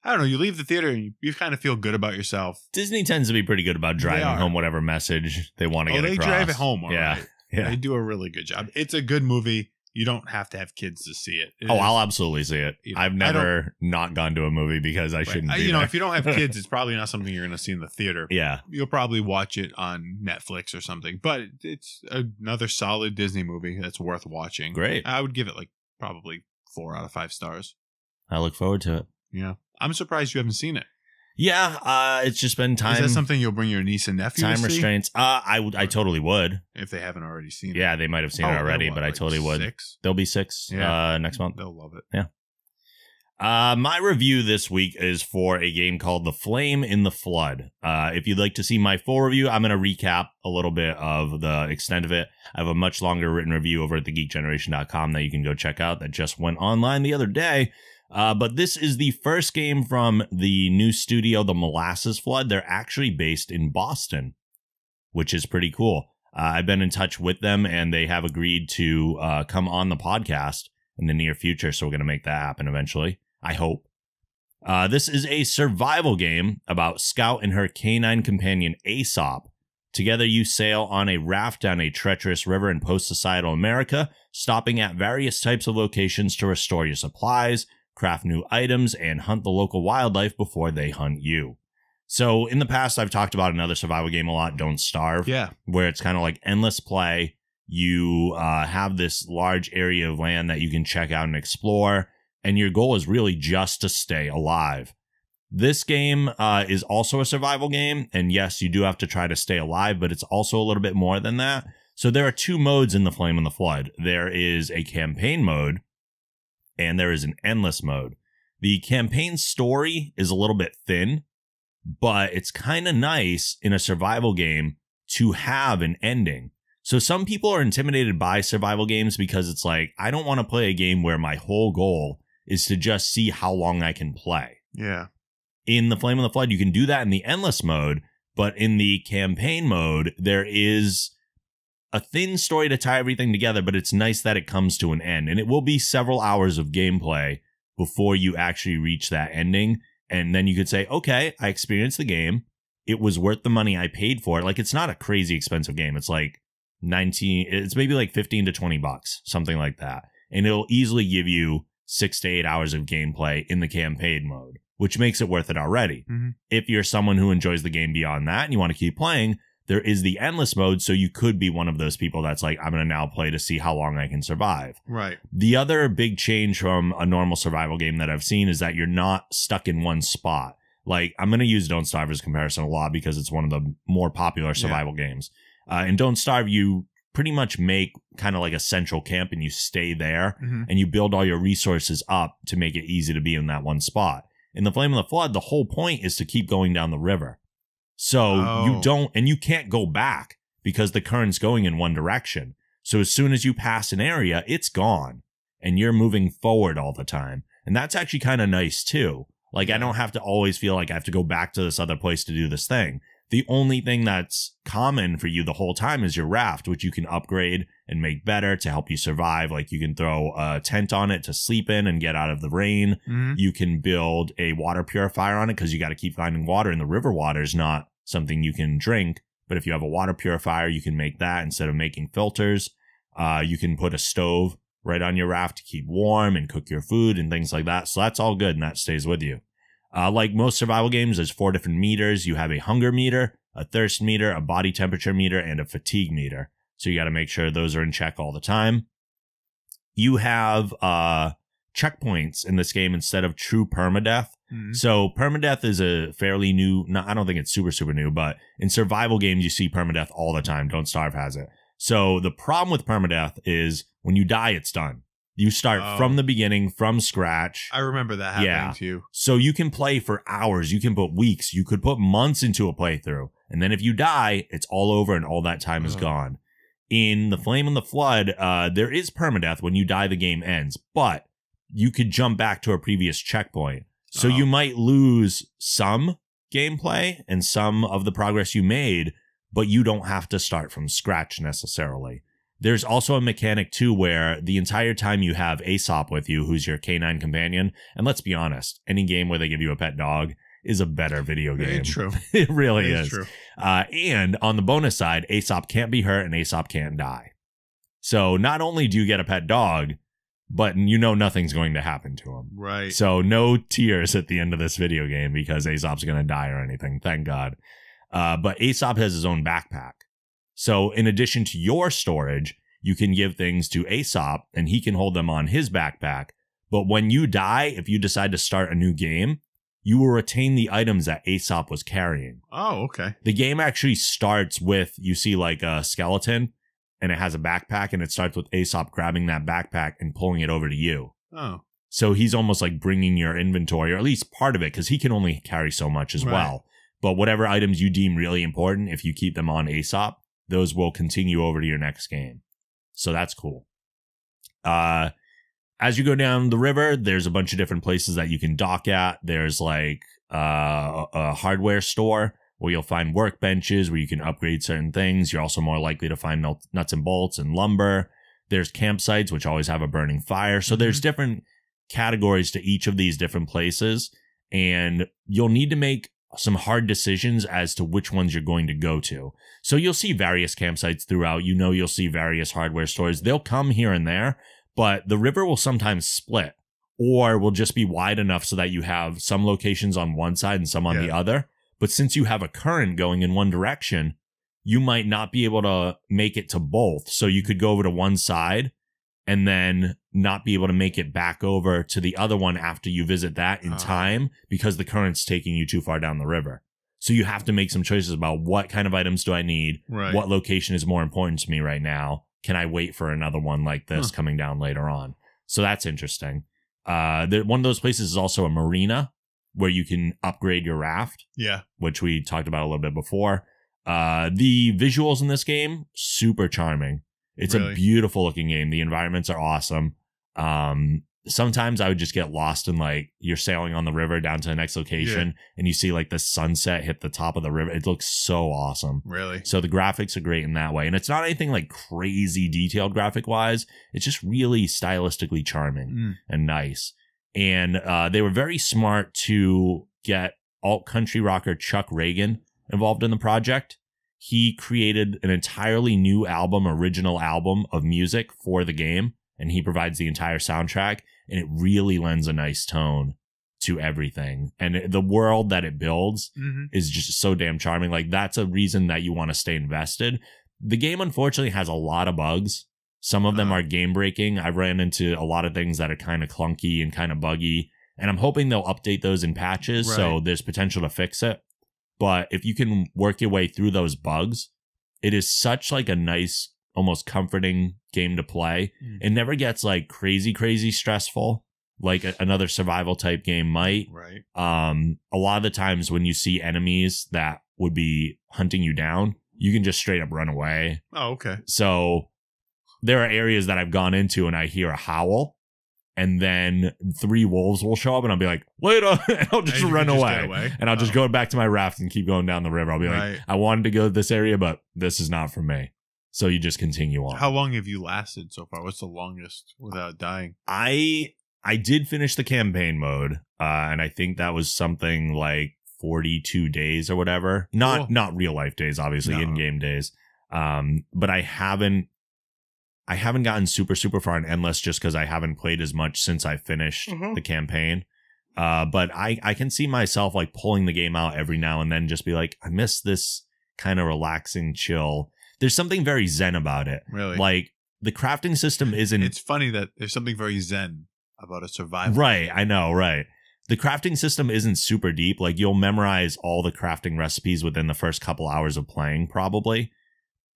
I don't know. You leave the theater and you kind of feel good about yourself. Disney tends to be pretty good about driving home whatever message they want to get across. They drive it home. All right. Yeah. They do a really good job. It's a good movie. You don't have to have kids to see it. I'll absolutely see it. I've never not gone to a movie because I shouldn't be there. If you don't have kids, it's probably not something you're going to see in the theater. Yeah. You'll probably watch it on Netflix or something. But it's another solid Disney movie that's worth watching. Great. I would give it like probably 4 out of 5 stars. I look forward to it. Yeah. I'm surprised you haven't seen it. Yeah, it's just been time. Is that something you'll bring your niece and nephew to see? Time restraints. I totally would. If they haven't already seen it. Yeah, they might have seen it already, but I totally would. 6? There'll be 6 next month. They'll love it. Yeah. My review this week is for a game called The Flame in the Flood. If you'd like to see my full review, I'm going to recap a little bit of the extent of it. I have a much longer written review over at thegeekgeneration.com that you can go check out that just went online the other day. But this is the first game from the new studio, The Molasses Flood. They're actually based in Boston, which is pretty cool. I've been in touch with them, and they have agreed to come on the podcast in the near future, so we're going to make that happen eventually, I hope. This is a survival game about Scout and her canine companion, Aesop. Together, you sail on a raft down a treacherous river in post-societal America, stopping at various types of locations to restore your supplies, craft new items, and hunt the local wildlife before they hunt you. So in the past, I've talked about another survival game a lot, Don't Starve, where it's kind of like endless play. You have this large area of land that you can check out and explore, and your goal is really just to stay alive. This game is also a survival game. And yes, you do have to try to stay alive, but it's also a little bit more than that. So there are two modes in The Flame and the Flood. There is a campaign mode and there is an endless mode. The campaign story is a little bit thin, but it's kind of nice in a survival game to have an ending. So some people are intimidated by survival games because it's like, I don't want to play a game where my whole goal is to just see how long I can play. Yeah. In The Flame and the Flood, you can do that in the endless mode, but in the campaign mode, there is a thin story to tie everything together, but it's nice that it comes to an end. And it will be several hours of gameplay before you actually reach that ending. And then you could say, okay, I experienced the game. It was worth the money I paid for it. Like, it's not a crazy expensive game. It's like it's maybe like 15 to 20 bucks, something like that. And it'll easily give you 6 to 8 hours of gameplay in the campaign mode, which makes it worth it already. Mm-hmm. If you're someone who enjoys the game beyond that and you want to keep playing, there is the endless mode. So you could be one of those people that's like, I'm going to now play to see how long I can survive. Right. The other big change from a normal survival game that I've seen is that you're not stuck in one spot. Like, I'm going to use Don't Starve as a comparison a lot because it's one of the more popular survival games. In Don't Starve, you pretty much make kind of like a central camp and you stay there and you build all your resources up to make it easy to be in that one spot. In The Flame and the Flood, the whole point is to keep going down the river. So you don't, and you can't go back because the current's going in one direction. So as soon as you pass an area, it's gone and you're moving forward all the time. And that's actually kind of nice too. Like, I don't have to always feel like I have to go back to this other place to do this thing. The only thing that's common for you the whole time is your raft, which you can upgrade and make better to help you survive. Like, you can throw a tent on it to sleep in and get out of the rain. You can build a water purifier on it because you got to keep finding water, and the river water is not something you can drink. But if you have a water purifier, you can make that instead of making filters. You can put a stove right on your raft to keep warm and cook your food and things like that. So that's all good, and that stays with you. Like most survival games, there's 4 different meters. You have a hunger meter, a thirst meter, a body temperature meter, and a fatigue meter. So you got to make sure those are in check all the time. You have checkpoints in this game instead of true permadeath. So permadeath is a fairly new, I don't think it's super new, but in survival games, you see permadeath all the time. Don't Starve has it. So the problem with permadeath is when you die, it's done. You start from the beginning, from scratch. I remember that happening to you. So you can play for hours. You can put weeks. You could put months into a playthrough. And then if you die, it's all over and all that time is gone. In The Flame and the Flood, there is permadeath. When you die, the game ends. But you could jump back to a previous checkpoint. So you might lose some gameplay and some of the progress you made, but you don't have to start from scratch necessarily. There's also a mechanic, too, where the entire time you have Aesop with you, who's your canine companion. And let's be honest, any game where they give you a pet dog is a better video game. It's true. It really is. True. And on the bonus side, Aesop can't be hurt and Aesop can't die. So not only do you get a pet dog, but you know nothing's going to happen to him. Right. So no tears at the end of this video game because Aesop's going to die or anything. Thank God. But Aesop has his own backpack. So in addition to your storage, you can give things to Aesop and he can hold them on his backpack. But when you die, if you decide to start a new game, you will retain the items that Aesop was carrying. Oh, okay. The game actually starts with, you see like a skeleton and it has a backpack and it starts with Aesop grabbing that backpack and pulling it over to you. Oh. So he's almost like bringing your inventory, or at least part of it, because he can only carry so much as well. But whatever items you deem really important, if you keep them on Aesop, those will continue over to your next game. So that's cool. As you go down the river, there's a bunch of different places that you can dock at. There's like a hardware store where you'll find workbenches where you can upgrade certain things. You're also more likely to find nuts and bolts and lumber. There's campsites, which always have a burning fire. So there's different categories to each of these different places. And you'll need to make some hard decisions as to which ones you're going to go to. So you'll see various campsites throughout. You know, you'll see various hardware stores. They'll come here and there, but the river will sometimes split or will just be wide enough so that you have some locations on one side and some on the other. But since you have a current going in one direction, you might not be able to make it to both. So you could go over to one side and then not be able to make it back over to the other one after you visit that in time because the current's taking you too far down the river. So you have to make some choices about what kind of items do I need? Right. What location is more important to me right now? Can I wait for another one like this coming down later on? So that's interesting. One of those places is also a marina where you can upgrade your raft. Yeah. Which we talked about a little bit before. The visuals in this game, super charming. It's a beautiful looking game. The environments are awesome. Sometimes I would just get lost in like you're sailing on the river down to the next location and you see like the sunset hit the top of the river. It looks so awesome. Really? So the graphics are great in that way. And it's not anything like crazy detailed graphic wise. It's just really stylistically charming and nice. And they were very smart to get alt country rocker Chuck Reagan involved in the project. He created an entirely new original album of music for the game. And he provides the entire soundtrack, and it really lends a nice tone to everything. And the world that it builds is just so damn charming. Like, that's a reason that you want to stay invested. The game, unfortunately, has a lot of bugs. Some of them are game-breaking. I've ran into a lot of things that are kind of clunky and kind of buggy, and I'm hoping they'll update those in patches, so there's potential to fix it. But if you can work your way through those bugs, it is such like a nice, almost comforting game to play. It never gets like crazy stressful like another survival type game might. Right. A lot of the times when you see enemies that would be hunting you down, you can just straight up run away. Oh, okay. So there are areas that I've gone into and I hear a howl, and then 3 wolves will show up and I'll be like, later, and I'll just run away. And I'll just go back to my raft and keep going down the river. I'll be like, I wanted to go to this area, but this is not for me. So you just continue on. How long have you lasted so far? What's the longest without dying? I did finish the campaign mode, and I think that was something like 42 days or whatever. Not real life days, obviously, in-game days. But I haven't gotten super far in Endless just because I haven't played as much since I finished the campaign. But I can see myself like pulling the game out every now and then, just be like, I miss this kind of relaxing chill. There's something very zen about it. Really? Like, the crafting system isn't... It's funny that there's something very zen about a survival. Right, I know, right. The crafting system isn't super deep. Like, you'll memorize all the crafting recipes within the first couple hours of playing, probably.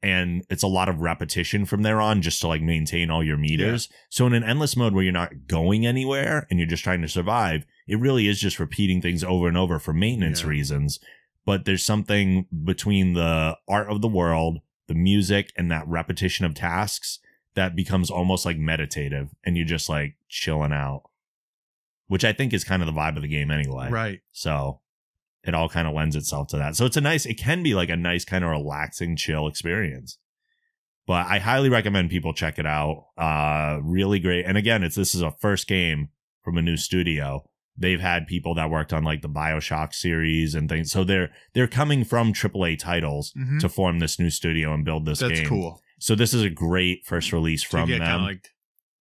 And it's a lot of repetition from there on just to, like, maintain all your meters. Yeah. So in an endless mode where you're not going anywhere and you're just trying to survive, it really is just repeating things over and over for maintenance reasons. But there's something between the art of the world, the music, and that repetition of tasks that becomes almost like meditative, and you're just like chilling out, which I think is kind of the vibe of the game anyway. Right. So it all kind of lends itself to that. So it can be like a nice kind of relaxing, chill experience. But I highly recommend people check it out. Really great. And again, this is a first game from a new studio. They've had people that worked on like the BioShock series and things. So they're coming from AAA titles to form this new studio and build this game. That's cool. So this is a great first release from them. Kind of like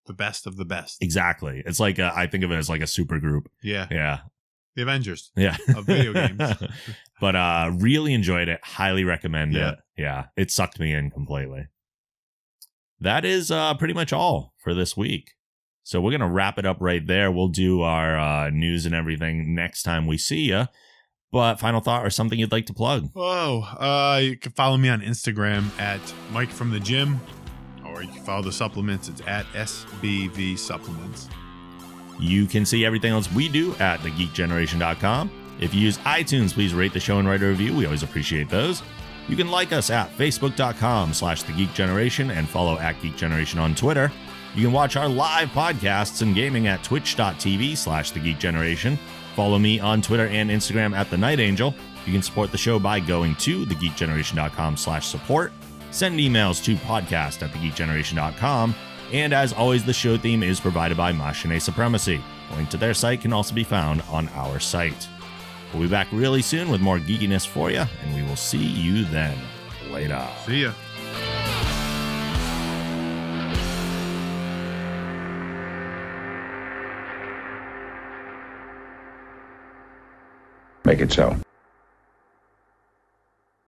the best of the best. Exactly. It's like I think of it as like a super group. Yeah. Yeah. The Avengers. Yeah. Of video games. But really enjoyed it. Highly recommend it. Yeah. It sucked me in completely. That is pretty much all for this week. So we're going to wrap it up right there. We'll do our news and everything next time we see you. But final thought or something you'd like to plug? You can follow me on Instagram at Mike from the Gym, or you can follow the supplements. It's at SBV Supplements. You can see everything else we do at thegeekgeneration.com. If you use iTunes, please rate the show and write a review. We always appreciate those. You can like us at facebook.com/thegeekgeneration and follow at Geek Generation on Twitter. You can watch our live podcasts and gaming at twitch.tv/thegeekgeneration. Follow me on Twitter and Instagram at The Night Angel. You can support the show by going to thegeekgeneration.com/support. Send emails to podcast@thegeekgeneration.com. And as always, the show theme is provided by Machine Supremacy. A link to their site can also be found on our site. We'll be back really soon with more geekiness for you, and we will see you then. Later. See ya. Make it so.